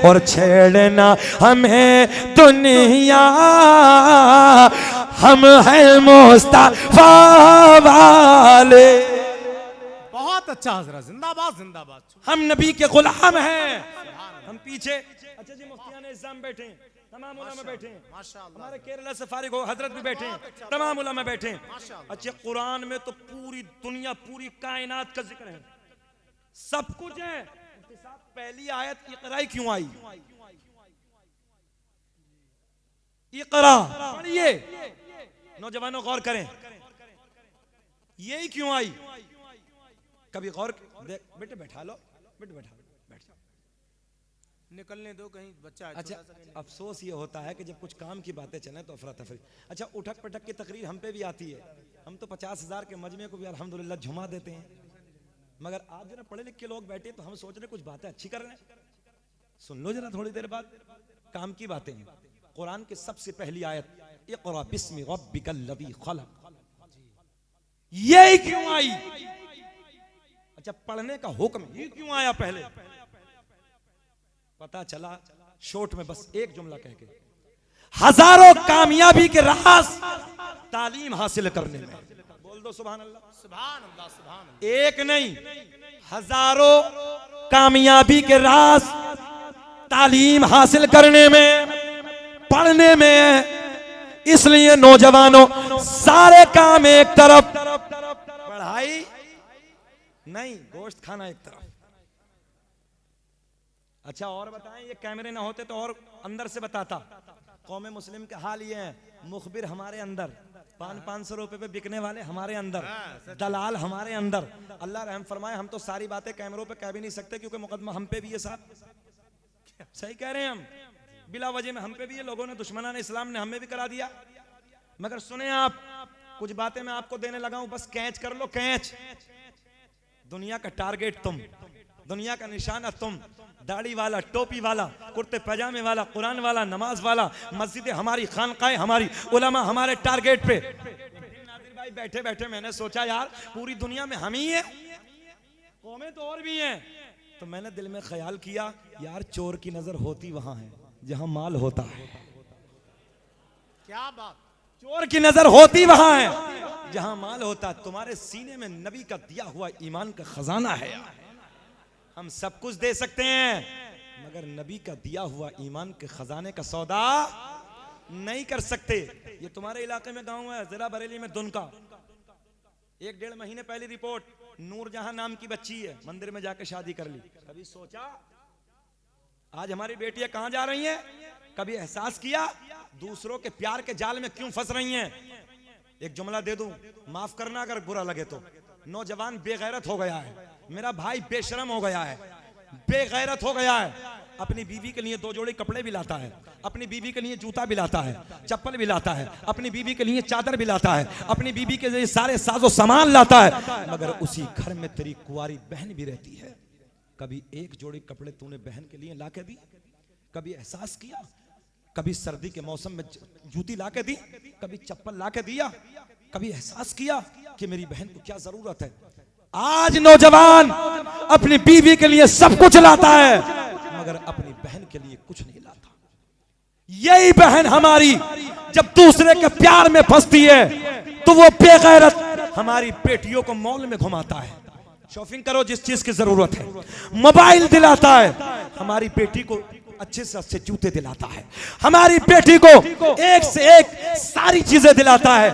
और छेड़ना हमें दुनिया, हम हैं मुस्तफा वाले। बहुत अच्छा हजरत, जिंदाबाद जिंदाबाद। हम नबी के गुलाम हैं। हम पीछे, अच्छा जी मुफ्तियान इस्लाम बैठे हैं, तमाम उलमा बैठे हैं, माशाअल्लाह। हमारे केरला से फारिग हो हजरत भी बैठे हैं, तमाम उलमा बैठे हैं। अच्छा, कुरान में तो पूरी दुनिया, पूरी कायनात का जिक्र है, सब कुछ है। पहली आयत इकरा क्यों आई? इकरा पढ़िए, नौजवानों गौर करें, यही क्यों आई? कभी गौर बेटे बैठा लो, बेटे बैठा लो, बैठ जाओ, निकलने दो कहीं बच्चा। अच्छा, अफसोस ये होता है कि जब कुछ काम की बातें चले तो अफरा तफरी। अच्छा, उठक पटक की तकरीर हम पे भी आती है, हम तो 50,000 के मजमे को भी अल्हम्दुलिल्लाह झुमा देते हैं, मगर आप जरा पढ़े लिख के लोग बैठे तो हम सोच रहे कुछ बातें अच्छी कर रहे हैं। सुन लो जरा थोड़ी देर बाद काम की बातें हैं। कुरान की सबसे पहली आयत इक़रा बिस्मि रब्बिकल लज़ी खलक़, ये क्यों आई? अच्छा, पढ़ने का हुक्म ये क्यों आया पहले? पता चला शॉर्ट में बस एक जुमला कह के, हजारों कामयाबी के राज तालीम हासिल करने में। बोल दो सुभान अल्लाह, सुभान अल्लाह, सुभान अल्लाह। एक नहीं, हजारों कामयाबी के राज तालीम हासिल करने में, पढ़ने में। इसलिए नौजवानों, सारे काम एक तरफ, पढ़ाई नहीं, गोश्त खाना एक तरफ। अच्छा, और बताएं, ये कैमरे ना होते तो और अंदर से बताता। कौमे मुस्लिम के हाल ये है, मुखबिर हमारे अंदर, 500 रुपए पे बिकने वाले हमारे अंदर, दलाल हमारे अंदर। अल्लाह रहम फरमाए, हम तो सारी बातें कैमरों पे कह भी नहीं सकते क्योंकि मुकदमा हम पे भी है साहब। सही कह रहे हैं हम, बिला वजह में हम पे भी ये लोगों ने, दुश्मनान इस्लाम ने हमें भी करा दिया। मगर सुने आप, कुछ बातें मैं आपको देने लगा हूं, बस कैच कर लो, कैच। दुनिया का टारगेट तुम, दुनिया का निशाना तुम, दाढ़ी वाला, टोपी वाला, कुर्ते पैजामे वाला, कुरान वाला, नमाज वाला, मस्जिदें हमारी, खानकाएं हमारी, उलमा हमारे टारगेट पे। नादिर भाई बैठे बैठे मैंने सोचा यार पूरी दुनिया में हम ही हैं, कौमें तो और भी हैं। तो मैंने दिल में ख्याल किया, यार चोर की नजर होती वहां है जहां माल होता है। क्या बात, चोर की नजर होती वहां है जहां माल होता है। तुम्हारे सीने में नबी का दिया हुआ ईमान का खजाना है। हम सब कुछ दे सकते हैं मगर नबी का दिया हुआ ईमान के खजाने का सौदा नहीं कर सकते। ये तुम्हारे इलाके में गांव है, जिला बरेली में दुनका, 1-1.5 महीने पहले रिपोर्ट, नूरजहां नाम की बच्ची है, मंदिर में जाके शादी कर ली। कभी सोचा आज हमारी बेटियां कहां जा रही हैं? कभी एहसास किया दूसरों के प्यार के जाल में क्यों फंस रही हैं? एक जुमला दे दूं, माफ करना अगर बुरा लगे तो, नौजवान बेगैरत हो गया है, मेरा भाई बेशरम हो गया है, बेगैरत हो गया है। अपनी बीवी के लिए 2 जोड़ी कपड़े भी लाता है, अपनी बीवी के लिए जूता भी लाता है, चप्पल भी लाता है, अपनी बीवी के लिए चादर भी लाता है, अपनी बीवी के लिए सारे साजो सामान लाता है, मगर उसी घर में तेरी कुंवारी बहन भी रहती है। कभी एक जोड़ी कपड़े तूने बहन के लिए ला के दी? कभी एहसास किया? कभी सर्दी के मौसम में जूती ला के दी, कभी चप्पल ला के दिया? कभी एहसास किया कि मेरी बहन को क्या जरूरत है? आज नौजवान अपनी बीवी के लिए सब कुछ लाता है मगर अपनी बहन के लिए कुछ नहीं लाता। यही बहन हमारी जब दूसरे के प्यार में फंसती है तो वो बेगैरत हमारी बेटियों को मॉल में घुमाता है, शॉपिंग करो जिस चीज की जरूरत है, मोबाइल दिलाता है, हमारी बेटी को अच्छे से अच्छे जूते दिलाता है, हमारी बेटी को एक से एक सारी चीजें दिलाता है।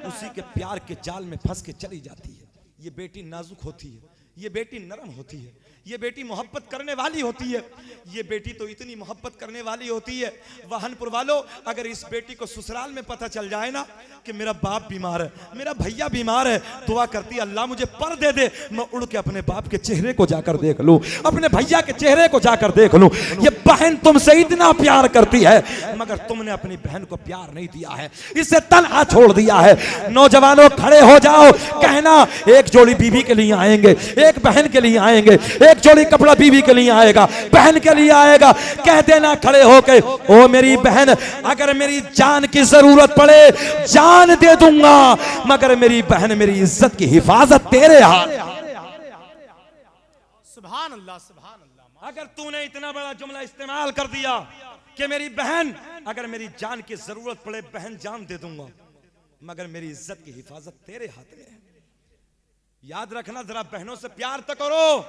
उसी के प्यार के जाल में फंस के चली जाती है। ये बेटी नाजुक होती है, ये बेटी नरम होती है, ये बेटी मोहब्बत करने वाली होती है, ये बेटी तो इतनी मोहब्बत करने वाली होती है। वाहनपुर वालों, अगर इस बेटी को ससुराल में पता चल जाए ना कि मेरा बाप बीमार है, मेरा भैया बीमार है, दुआ करती है अल्लाह मुझे पर दे दे, मैं उड़ के अपने बाप के चेहरे को जाकर देख लूं, अपने भैया के चेहरे को जाकर देख लूं। ये बहन तुमसे इतना प्यार करती है, मगर तुमने अपनी बहन को प्यार नहीं दिया है, इसे तन्हा छोड़ दिया है। नौजवानों खड़े हो जाओ, कहना एक जोड़ी बीवी के लिए आएंगे, एक बहन के लिए आएंगे, एक जोड़ी कपड़ा बीवी के लिए आएगा, बहन के लिए आएगा। कह देना खड़े होके, ओ मेरी बहन, अगर मेरी जान की जरूरत पड़े जान दे दूंगा, मगर मेरी बहन मेरी इज्जत की हिफाजत तेरे हाथ। सुभान अल्लाह, सुभान अल्लाह। अगर तूने इतना बड़ा जुमला इस्तेमाल कर दिया कि मेरी बहन, अगर मेरी जान की जरूरत पड़े बहन जान दे दूंगा, मगर मेरी इज्जत की हिफाजत तेरे हाथ में है। याद रखना, जरा बहनों से प्यार तो करो।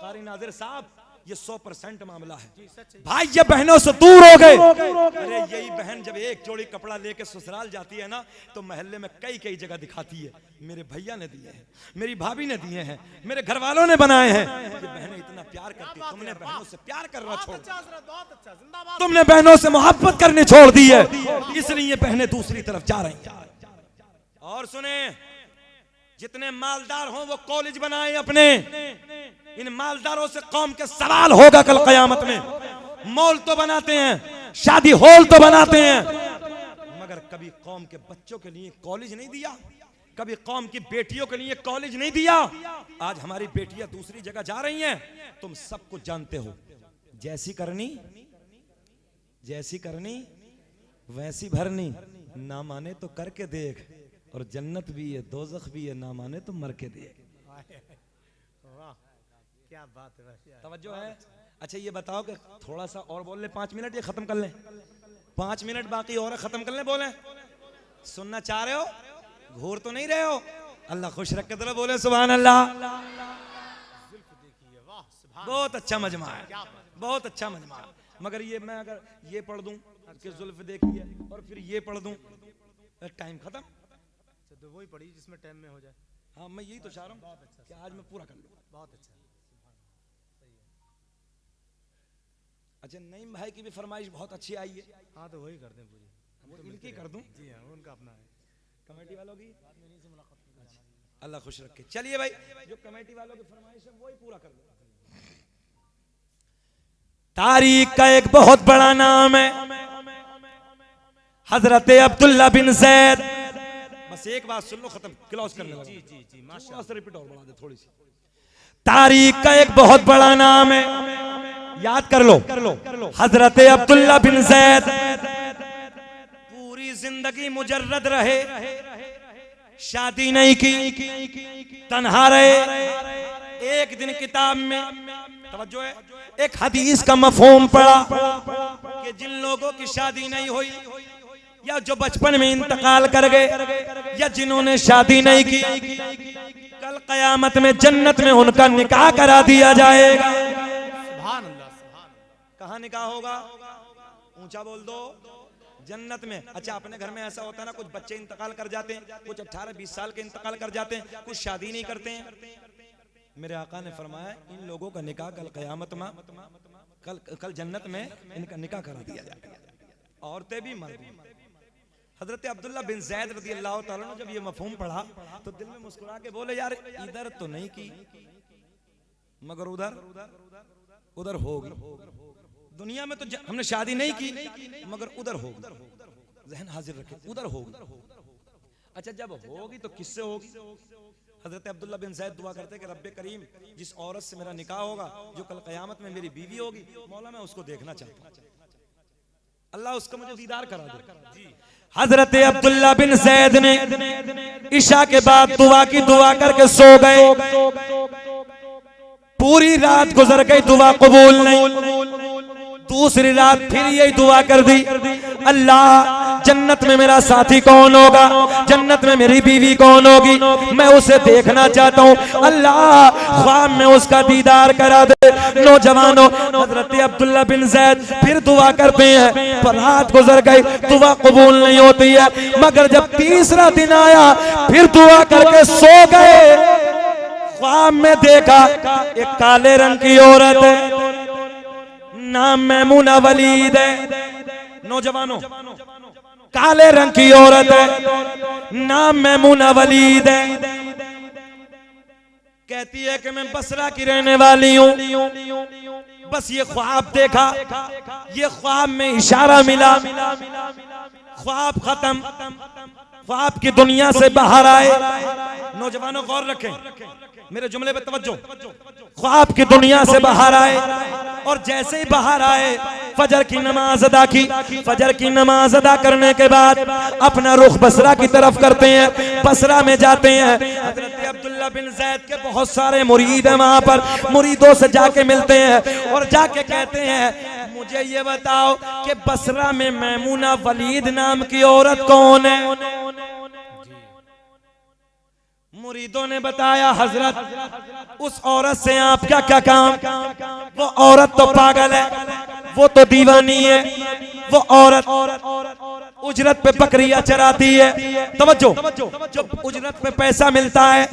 कारी नादिर साहब, ये 100% मामला है भाई, ये बहनों से दूर हो गए। अरे यही बहन जब एक जोड़ी कपड़ा लेके ससुराल जाती है ना, तो मोहल्ले में कई कई जगह दिखाती है, मेरे भैया ने दिए हैं, मेरी भाभी ने दिए हैं, मेरे घर वालों ने बनाए हैं। ये बहनें इतना प्यार करती है, तुमने बहनों से प्यार करना छोड़, तुमने बहनों से मोहब्बत करनी छोड़ दी है, इसलिए ये बहनें दूसरी तरफ जा रही हैं। और सुने, जितने मालदार हों वो कॉलेज बनाए अपने, इन मालदारों से कौम के सवाल होगा कल कयामत में। मॉल तो बनाते हैं, शादी हॉल तो बनाते हैं, मगर कभी कौम के बच्चों के लिए कॉलेज नहीं दिया, कभी कौम की बेटियों के लिए कॉलेज नहीं दिया। आज हमारी बेटियां दूसरी जगह जा रही हैं, तुम सब कुछ जानते हो। जैसी करनी वैसी भरनी, ना माने तो करके देख, और जन्नत भी है दोज़ख भी है, ना माने तो मर के देख। वाह, क्या बात है, तवज्जो है। अच्छा ये बताओ कि थोड़ा सा और बोल ले, 5 मिनट, ये खत्म कर ले, 5 मिनट बाकी और खत्म कर ले। बोले सुनना चाह रहे हो, घूर तो नहीं रहे हो? अल्लाह खुश रख के तरह बोले सुभान अल्लाह। बहुत अच्छा मजमा है, बहुत अच्छा मजमा है। मगर ये मैं अगर ये पढ़ दूं कि जुल्फ देखी है और फिर ये पढ़ दूं, टाइम खत्म। तो वही पढ़ी जिसमें टाइम में हो जाए। हाँ, मैं यही तो चाह रहा हूँ कि आज मैं पूरा कर लूँ। बहुत अच्छा, अच्छा, नईम भाई की भी फरमाइश बहुत अच्छी आई है। हाँ तो वही कर दें पूरी, इनकी कर दूं? जी हाँ, उनका अपना है। कमेटी वालों की अल्लाह खुश रखे। चलिए भाई, जो कमेटी वालों की फरमाइश है वही पूरा कर लो। तारीख का एक बहुत बड़ा नाम है हजरत अब्दुल्ला बिन ज़ैद। बस एक बात सुन लो, खत्म, क्लोज करने लगा। जी माशाअल्लाह, से रिपीट और बढ़ा दे थोड़ी सी। तारीख का एक बहुत बड़ा नाम है, याद कर लो, हजरत अब्दुल्ला बिन ज़ैद पूरी जिंदगी मुजर्रद रहे, शादी नहीं की, तन्हा रहे। एक दिन किताब में तवज्जो है, एक हदीस का मफहूम पढ़ा कि जिन लोगों की शादी नहीं हुई, या जो बचपन में इंतकाल कर गए, या जिन्होंने शादी नहीं की, कल कयामत में जन्नत में उनका निकाह करा दिया जाएगा। सुभान अल्लाह, कहाँ निकाह होगा? ऊंचा बोल दो, जन्नत में। अच्छा, अपने घर में ऐसा होता है ना, कुछ बच्चे इंतकाल कर जाते हैं, कुछ 18-20 साल के इंतकाल कर जाते हैं, कुछ शादी नहीं करते हैं। मेरे आका ने फरमाया इन लोगों का निकाह कल कयामत में, कल जन्नत में इनका निकाह करा दिया जाएगा, औरतें भी मर्द भी। हजरत अब्दुल्ला बिन ज़ैद रज़ी अल्लाह तआला ने जब ये मफहूम पढ़ा तो दिल में मुस्कुरा के बोले, यार इधर तो नहीं की, मगर उधर होगी। दुनिया में तो हमने शादी नहीं की, मगर उधर होगी। ज़हन हाजिर रखे, उधर होगी। अच्छा, जब होगी तो किससे होगी? हजरत अब्दुल्ला बिन ज़ैद दुआ करते कि रब्बे करीम, जिस औरत से मेरा निकाह होगा, जो कल क़यामत में मेरी बीवी होगी, मौला मैं उसको देखना चाहता हूं, अल्लाह उसका मुझे दीदार करा दे। हजरत अब्दुल्ला बिन ज़ैद ने इशा के बाद दुआ की, दुआ करके सो गए। पूरी रात गुजर गई, दुआ कबूल नहीं। दूसरी रात फिर यही दुआ कर दी, अल्लाह जन्नत में मेरा साथी कौन होगा, जन्नत में मेरी बीवी कौन होगी, मैं उसे देखना चाहता हूँ, अल्लाह ख्वाब में उसका दीदार करा दे। नौजवानों, हजरत अब्दुल्ला बिन ज़ैद फिर दुआ करते हैं, पर रात गुजर गई, दुआ कबूल नहीं होती है। मगर जब तीसरा दिन आया, फिर दुआ करके सो गए। ख्वाब में देखा एक काले रंग की औरत है, नाम मैमूना वलीद है। नौजवानों, काले रंग की औरत है, नाम मैमूना वलीद है। कहती है कि मैं बसरा की रहने वाली हूँ, बस ये ख्वाब देखा, ये ख्वाब में इशारा मिला, ख्वाब खत्म, ख्वाब की दुनिया से बाहर आए। नौजवानों गौर रखें, मेरे जुमले पे तवज्जो। ख्वाब की दुनिया से बाहर आए और जैसे ही बाहर आए फजर की नमाज अदा की। फजर की नमाज अदा करने के बाद अपना रुख बसरा की तरफ करते हैं, बसरा में जाते हैं। हजरत अब्दुल्ला बिन ज़ैद के बहुत सारे मुरीद हैं, वहां पर मुरीदों से जाके मिलते हैं और जाके कहते हैं मुझे ये बताओ कि बसरा में मैमूना वलीद नाम की औरत कौन है। मुरीदों ने बताया हजरत उस औरत से आपका क्या काम, वो औरत तो पागल है, वो तो दीवानी है, वो औरत उजरत पे बकरियां चराती है। तवज्जो, जो उजरत पे पैसा मिलता है,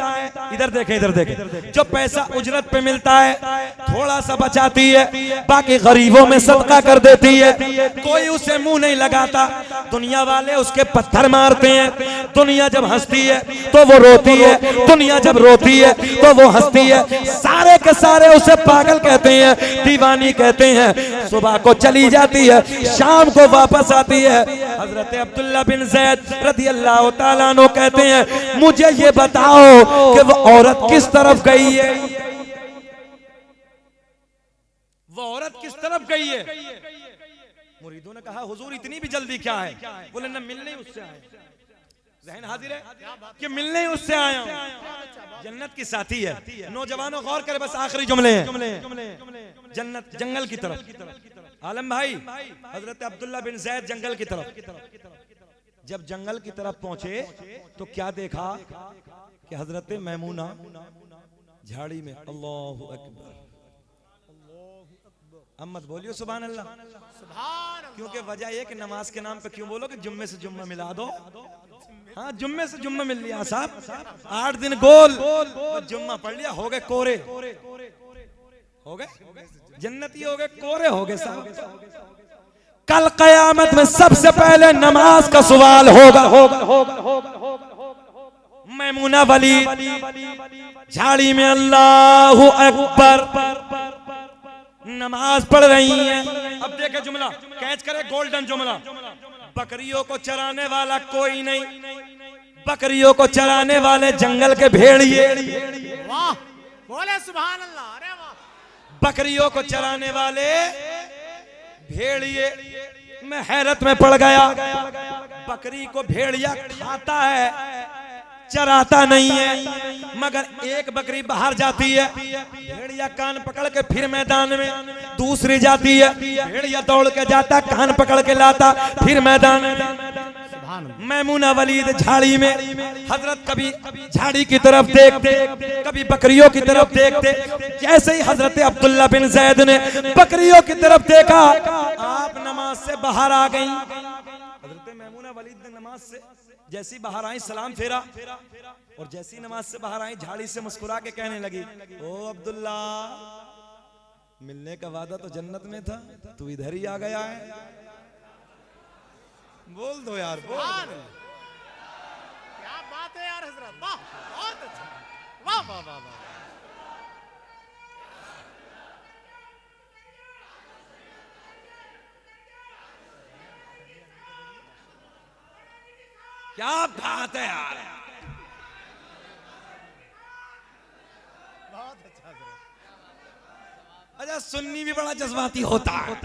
इधर देखें इधर देखें, जो पैसा उजरत पे मिलता है थोड़ा सा बचाती है, बाकी गरीबों में सदका कर देती है। कोई उसे मुंह नहीं लगाता, दुनिया वाले उसके पत्थर मारते हैं। दुनिया जब हंसती है तो वो रोती है, दुनिया जब रोती है तो वो हंसती है। सारे के सारे उसे पागल कहते हैं, दीवानी कहते हैं। सुबह को चली जाती है, शाम को वापस आती है। हजरत अब्दुल्ला बिन ज़ैद रज़ियल्लाहु ताला अन्हु कहते हैं मुझे ये बताओ कि वो औरत किस तरफ गई है, वो औरत किस तरफ गई है। मुरीदों ने कहा हुजूर इतनी भी जल्दी क्या है। बोले ना, मिलने उससे आए। ज़हन हाजिर है कि मिलने उससे आया हूं, जन्नत की साथी है। नौजवानों गौर करें, बस आखिरी जुमले हैं। जन्नत जंगल की तरफ। आलम भाई, हजरत अब्दुल्ला बिन ज़ैद जंगल की तरफ। जब जंगल की तरफ पहुंचे तो क्या देखा कि हजरत मैमूना झाड़ी में। अल्लाहु अकबर, अम्मत बोलियो सुभान अल्लाह। क्योंकि वजह यह कि नमाज के नाम पे क्यों बोलो कि जुम्मे से जुम्मा मिला दो। हाँ, जुम्मे से जुम्मा मिल लिया साहब, 8 दिन गोल जुम्मा पढ़ लिया, हो गए कोरे, हो गए जन्नती, हो गए कोरे, हो गए साहब। कल कयामत में सबसे पहले नमाज का सवाल होगा। मैमूना वलीद झाड़ी में अल्लाहु अकबर नमाज पढ़ रही हैं। अब देखे जुमला, कैच करे गोल्डन जुमला। बकरियों को चराने वाला कोई नहीं, बकरियों को चराने वाले जंगल के भेड़िए। वाह, बोले सुभान अल्लाह। अरे वाह, बकरियों को चराने वाले भेड़िए। मैं हैरत में पड़ गया, बकरी को भेड़िया खाता है, चराता नहीं है। मगर एक बकरी बाहर जाती है, भेड़िया कान पकड़ के फिर मैदान में, दूसरी जाती है, भेड़िया दौड़ के जाता, कान पकड़ के लाता, फिर मैदान में। मैमूना वलीद झाड़ी में, हजरत कभी झाड़ी की तरफ देखते, कभी बकरियों की तरफ देखते। जैसे ही हजरत अब्दुल्ला बिन ज़ैद ने बकरियों की तरफ देखा, आप नमाज से बाहर आ गई। हजरत मैमूना वलीद ने नमाज से जैसी बाहर आई सलाम फेरा, और जैसी नमाज से बाहर आई झाड़ी से मुस्कुरा के कहने लगी, ओ अब्दुल्ला, मिलने का वादा तो जन्नत में था, तू इधर ही आ गया है। बोल दो यार, बोल दो। क्या बात है यार हजरत, वाह, बहुत अच्छा, वाह वाह वाह वाह। क्या बात है यार, बहुत अच्छा हजरत। अच्छा, सुन्नी भी बड़ा जज्बाती होता है,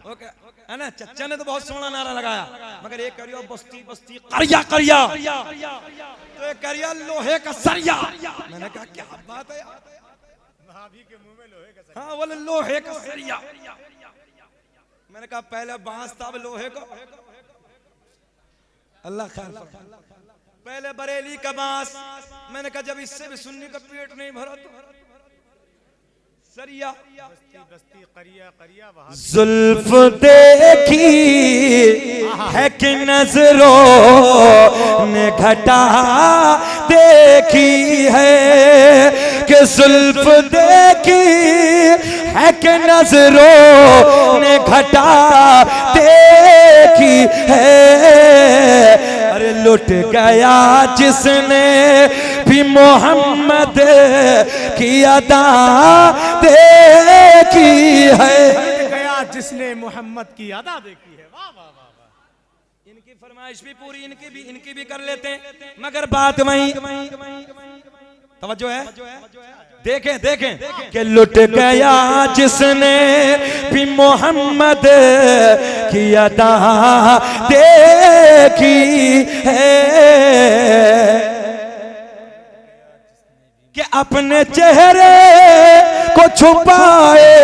ओके है ना। चच्चा ने तो बहुत सोना नारा लगाया, मगर एक करियो बस्ती बस्ती करिया करिया, तो एक करिया लोहे का सरिया। मैंने कहा क्या बात है यार, भाभी के मुंह में लोहे का सरिया। हाँ, बोले लोहे का सरिया। मैंने कहा पहले बांस था, अब लोहे का। अल्लाह खैर, पहले बरेली का बांस। मैंने कहा जब इससे भी सुन्नी का पेट नहीं भरा तो सरिया। बस्ती करिया करिया, वहाँ जुल्फ देखी है कि नजरों ने घटा देखी है, कि जुल्फ देखी है कि नजरों ने घटा देखी है। अरे लुट गया जिसने भी मोहम्मद की अदा देखी है। लुट गया जिसने मोहम्मद की अदा देखी है। वाह वाह वाह वाह। इनकी फरमाइश भी पूरी, इनकी भी कर लेते हैं, मगर बात वहीं तवज्जो है। देखें देखें कि लुट गया जिसने भी मोहम्मद की अदा देखी है कि अपने चेहरे को छुपाए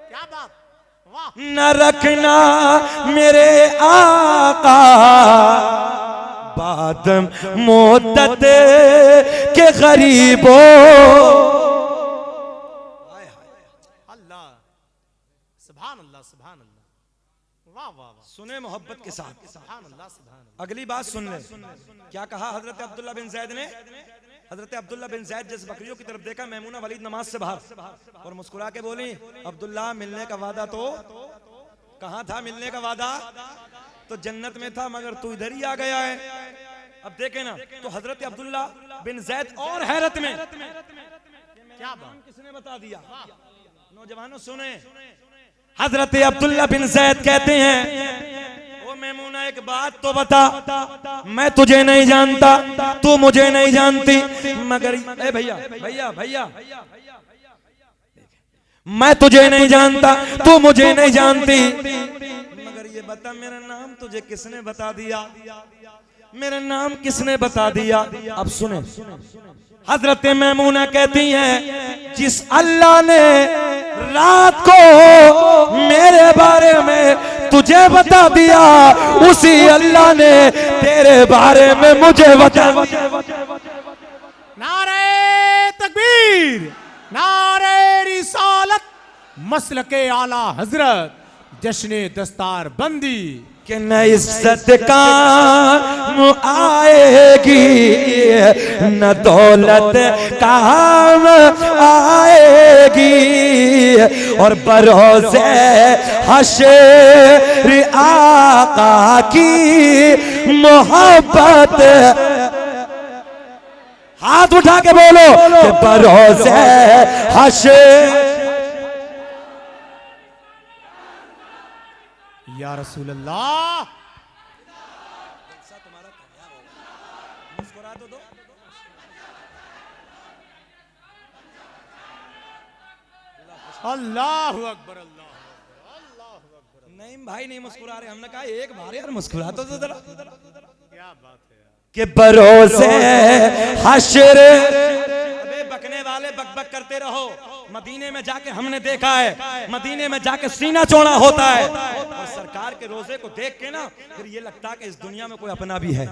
क्या बात, वाह। न रखना मेरे आका बाद मुद्दत के गरीबों। अल्लाह, सुभान अल्लाह, सुभान अल्लाह, वाह वाह वाह। सुने मोहब्बत के साथ, सुभान अल्लाह, सुभान अल्लाह। अगली बात सुन ले। क्या कहा हजरत अब्दुल्ला बिन जैद ने? हजरत अब्दुल्ला बिन जैद जिस बकरियों की तरफ देखा, मैमूना वलीद नमाज से बाहर और मुस्कुरा के बोली, अब्दुल्ला मिलने का वादा तो कहाँ था? मिलने का वादा तो जन्नत में था, मगर तू इधर ही आ गया है। अब देखे ना, तो हजरत अब्दुल्ला बिन जैद और हैरत में, क्या बात, किसने बता दिया? नौजवानों सुने, हजरत अब्दुल्ला बिन जैद कहते हैं, ओ मैमूना एक बात तो बता, मैं तुझे नहीं जानता, तू मुझे नहीं जानती, मगर ए भैया भैया भैया मैं तुझे नहीं जानता, तू मुझे नहीं जानती, मगर ये बता मेरा नाम तुझे किसने बता दिया? मेरा नाम किसने बता दिया? अब सुने, हजरत मैमूना कहती हैं, जिस अल्लाह ने रात को मेरे बारे में तुझे बता दिया, उसी अल्लाह ने तेरे बारे में मुझे बता। नारे तकबीर, नारे रिसालत, मसलके आला हजरत, जश्ने दस्तार बंदी कि न इज्जत काम आएगी न दौलत काम आएगी, और बरोज़े हश्र आका की मोहब्बत। हाथ उठा के बोलो कि बरोज़े हश्र। या रसूल अल्लाह, मुस्कुरा तो दो। अल्लाह अकबर, अल्लाह अकबर। नहीं भाई नहीं मुस्कुरा रहे, हमने कहा एक बार यार मुस्कुरा तो दो जरा। क्या बात है यार। कि भरोसे हश्र। अबे बकने वाले बक बक करते रहो, मदीने में जाके हमने देखा है, मदीने में जाके सीना चौड़ा होता है, और सरकार के रोजे को देख के ना फिर ये लगता है कि इस दुनिया में कोई अपना भी है,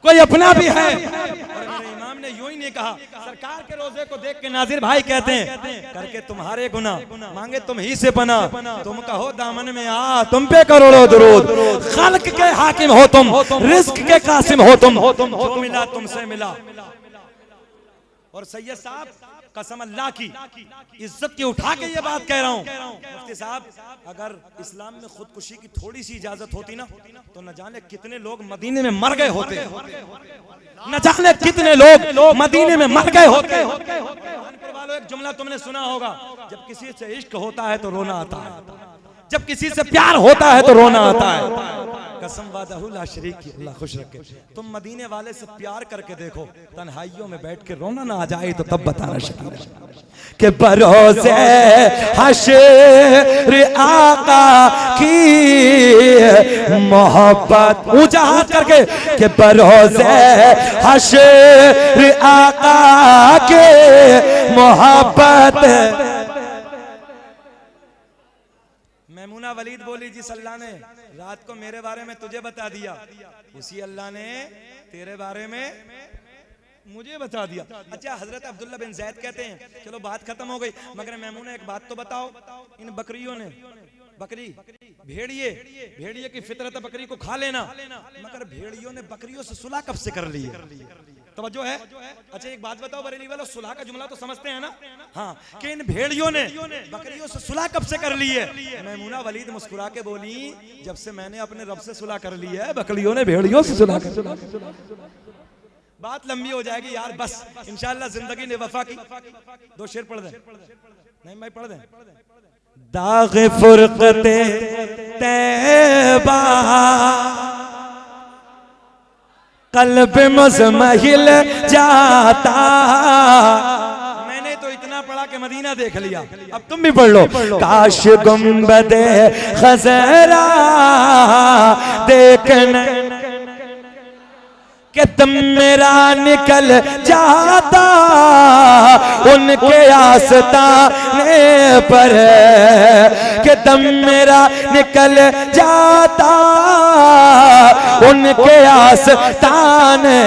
कोई अपना भी है। और मेरे इमाम ने यूं ही नहीं कहा, सरकार के रोजे को देख के नाजिर भाई कहते हैं, करके तुम्हारे गुना मांगे तुम ही से पना, तुम कहो दामन में आ तुम पे करोड़ों दुरूद, खल्क के हाकिम हो तुम, रिस्क के कासिम हो तुम, जो मिला तुमसे मिला। और सैयद साहब कसम अल्लाह की इज्जत की उठा के ये बात कह रहा हूँ, मुफ्ती साहब अगर इस्लाम में खुदकुशी की थोड़ी सी इजाजत होती ना, तो न जाने कितने लोग मदीने में मर गए होते, न जाने कितने लोग मदीने में मर गए होते। कानपुर वालों एक जुमला तुमने सुना होगा, जब किसी से इश्क होता है तो रोना आता है, जब किसी से प्यार होता है तो रोना आता है। कसम वादहु ला शरीक की, अल्लाह खुश रखे। तुम मदीने वाले से प्यार करके देखो, तन्हाइयों में बैठ के रोना ना आ जाए तो तब बताना शकीला कि बरोज़े हश्र आका की मोहब्बत। ऊंचा हाथ करके कि बरोज़े हश्र आका के मोहब्बत। मैमूना वलीद बोली, जिस अल्लाह ने रात को मेरे बारे में तुझे बता दिया, उसी अल्लाह ने तेरे बारे में मुझे बता दिया। अच्छा हजरत अब्दुल्ला बिन जैद कहते हैं, चलो बात खत्म हो गई, मगर मैमूना एक बात तो बताओ, इन बकरियों ने बकरी भेड़िए की फितरत बकरी को खा लेना, मगर भेड़ियों ने बकरियों से सुलह कब से कर ली है? तवज्जो है? अच्छा एक बात बताओ बरेली वालों, सुलह का जुमला तो समझते हैं ना? हाँ, कि इन भेड़ियों ने बकरियों से सुलह कब से कर ली है? मैमूना वलीद मुस्कुरा के बोली, जब से मैंने अपने रब से सुलह कर ली है, बकरियों ने भेड़ियों से सुलह कर। बात लंबी हो जाएगी यार, बस इंशाअल्लाह जिंदगी ने वफा की। दो शेर पढ़ दें, नहीं मैं पढ़ दें। दाग फुरकते तैबा कल्ब मुज़महिल जाता। मैंने तो इतना पढ़ा कि मदीना देख लिया, अब तुम भी पढ़ लो। काश गुंबदे खज़रा देखने कि तुम मेरा निकल जाता, उनके आस्ताने पर कि तुम मेरा निकल जाता, उनके आस्ताने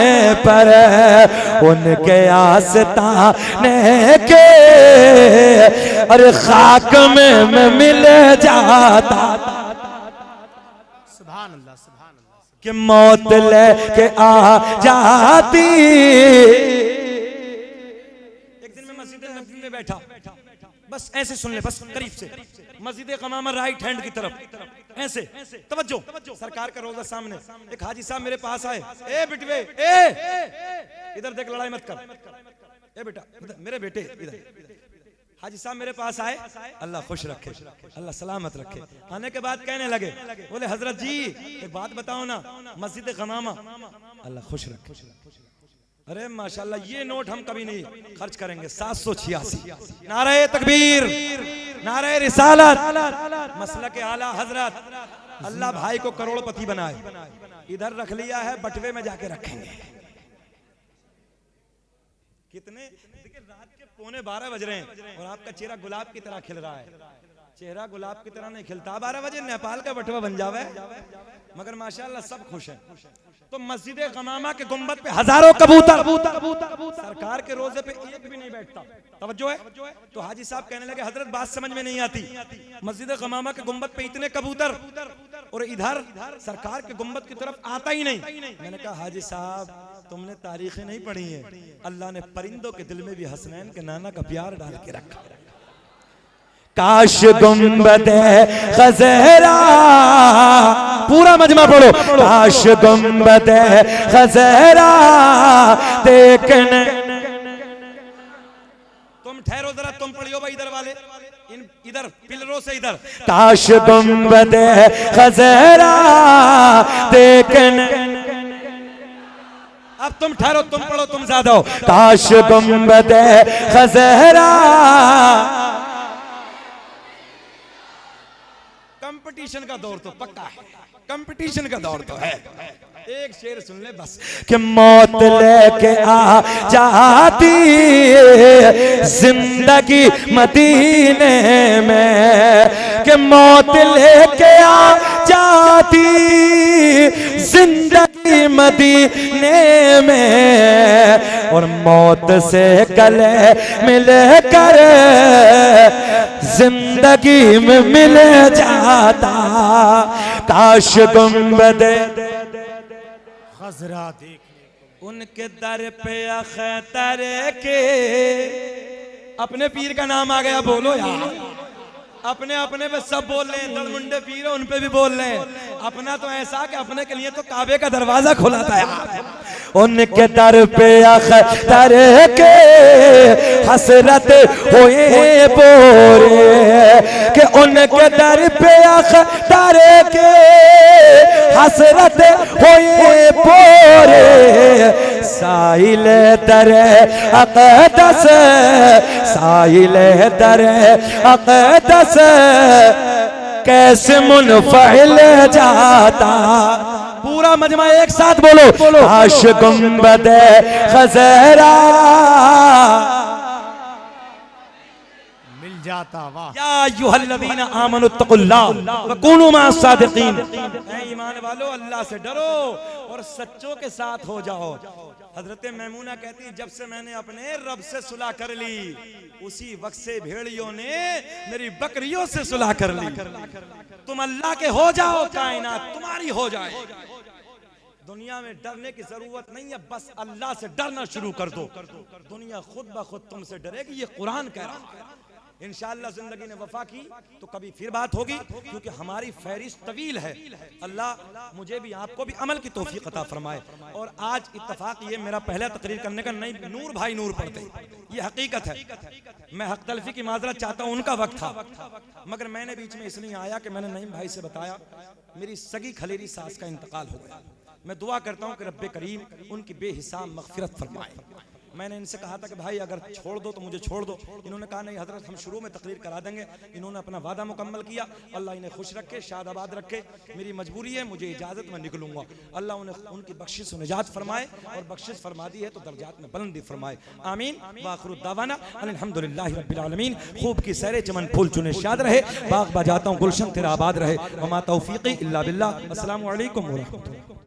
पर, उनके आस्ताने के अरे खाक में मैं मिल जाता। सुभान अल्लाह, सुभान अल्लाह। कि मौत लेके आ जाती। एक दिन मैं मस्जिद नबवी में बैठा, बस ऐसे सुन ले, बस करीब से, मस्जिद कमामा राइट हैंड की तरफ ऐसे, तवज्जो, सरकार का रोजा सामने। एक हाजी साहब मेरे पास आए, ए बिटवे, ए इधर देख, लड़ाई मत कर, ए बेटा मेरे बेटे इधर। हाजी साहब मेरे पास आए, अल्लाह खुश रखे, अल्लाह सलामत रखे। आने के बाद कहने लगे, बोले हजरत जी एक बात बताओ ना, मस्जिद गमामा अल्लाह खुश रखे। अरे माशाल्लाह, ये नोट हम कभी नहीं खर्च करेंगे। 786 नारे तकबीर, नारे रिसालत, मसलक आला हजरत। अल्लाह भाई को करोड़पति बनाए। इधर रख लिया है, बटवे में जाके रखेंगे। कितने रात के 11:15 बज रहे हैं और आपका चेहरा गुलाब की तरह खिल रहा है। चेहरा गुलाब की तरह नहीं खिलता, 12 बजे नेपाल का बटवा बन जावे, मगर माशाल्लाह सब खुश हैं। तो मस्जिद गमामा के गुंबद पे हजारों कबूतर, सरकार के रोजे पे एक भी नहीं बैठता। तवज्जो है? तो हाजी साहब कहने लगे, हजरत बात समझ में नहीं आती, मस्जिद गमामा के गुंबद पे इतने कबूतर और इधर सरकार के गुंबद की तरफ आता ही नहीं। मैंने कहा हाजी साहब तुमने तारीखें नहीं पढ़ी हैं, अल्लाह ने परिंदों के दिल में भी हसनैन के नाना का प्यार डाल के रखा। काश गुंबदे खज़रा, पूरा मजमा पढ़ो। काश गुंबदे खज़रा देखने, तुम ठहरो जरा, तुम पढ़ियो भाई इधर वाले, इधर पिलरों से इधर। काश गुंबदे खज़रा देखने, अब तुम ठहरो, तुम पढ़ो, तुम ज्यादा हो। काश गुंबदे खज़रा, कंपटीशन का दौर तो पक्का है, कंपटीशन का दौर तो है। एक शेर सुन ले बस। कि मौत लेके आ जाती जिंदगी मदीने में, कि मौत लेके आ जाती जिंदगी मदीने में, और मौत से गले मिलकर जिंदगी में मिल जाता। काश गुंबदे खज़रा देखने को, उनके दर पे अख्तर के, अपने पीर का नाम आ गया, बोलो यार, अपने अपने पे सब बोल रहे हैं, दरमुंडे पीर उन पे भी बोल रहे हैं। अपना तो ऐसा कि अपने के लिए तो काबे का दरवाजा खुला था यार। उनके दर पे अख्तर के हसरत हुए बोरे, कि उनके दर पे अख्तर के हसरत हुए बोरे, साहिल दर अक़दस, साहिल दर अक़दस कैसे मुनफ़िल जाता। पूरा मजमा एक साथ बोलो। काश गुंबदे खज़रा मिल जाता। वाह। या अय्युहल्लज़ीना आमनुत्तक़ुल्लाह व कूनू मअस सादिक़ीन। ऐ ईमान वालो, अल्लाह से डरो और सच्चों के साथ हो जाओ। हजरत मैमूना कहती जब से मैंने अपने रब से सुलह कर ली उसी वक्त से भेड़ियों ने मेरी बकरियों से सुलह कर ली। तुम अल्लाह के हो जाओ, कायनात तुम्हारी हो जाए। दुनिया में डरने की जरूरत नहीं है, बस अल्लाह से डरना शुरू कर दो, दुनिया खुद ब खुद तुमसे डरेगी। ये कुरान कह रहा है। इंशाअल्लाह जिंदगी ने वफा की तो कभी फिर बात होगी, क्योंकि हमारी फहरिस्त तवील है। अल्लाह मुझे भी आपको भी अमल की तौफीक अता फरमाए। और आज इत्तफाक ये मेरा पहला तकरीर करने का नहीं, नूर भाई नूर पढ़ते, ये हकीकत है। मैं हक तलफी की माजरत चाहता हूँ, उनका वक्त था, मगर मैंने बीच में इसलिए आया कि मैंने नईम भाई से बताया मेरी सगी खलेरी सास का इंतकाल हो गया। मैं दुआ करता हूँ कि रब्बे करीम उनकी बेहिसाब मगफिरत फरमाए। मैंने इनसे कहा था कि भाई अगर छोड़ दो तो मुझे छोड़ दो। इन्होंने कहा नहीं हजरत हम शुरू में तकरीर करा देंगे। इन्होंने अपना वादा मुकम्मल किया। अल्लाह इन्हें खुश रखे, शादाबाद रखे। मेरी मजबूरी है, मुझे इजाज़त, मैं निकलूंगा। अल्लाह उन्हें उनकी बख्शिश निजात फरमाए, और बख्शिश फरमा दी है तो दर्जात में बुलंदी फरमाए। आमीन। वाखिरु दावाना अल्हम्दुलिल्लाहि रब्बिल आलमीन। खूब की सैरे चमन फूल चुने शाद रहे, बाग बजाता हूँ गुलशन तेरा आबाद रहे। वमा तौफीकी इल्ला बिल्लाह। अस्सलामु अलैकुम व रहमतुल्लाह।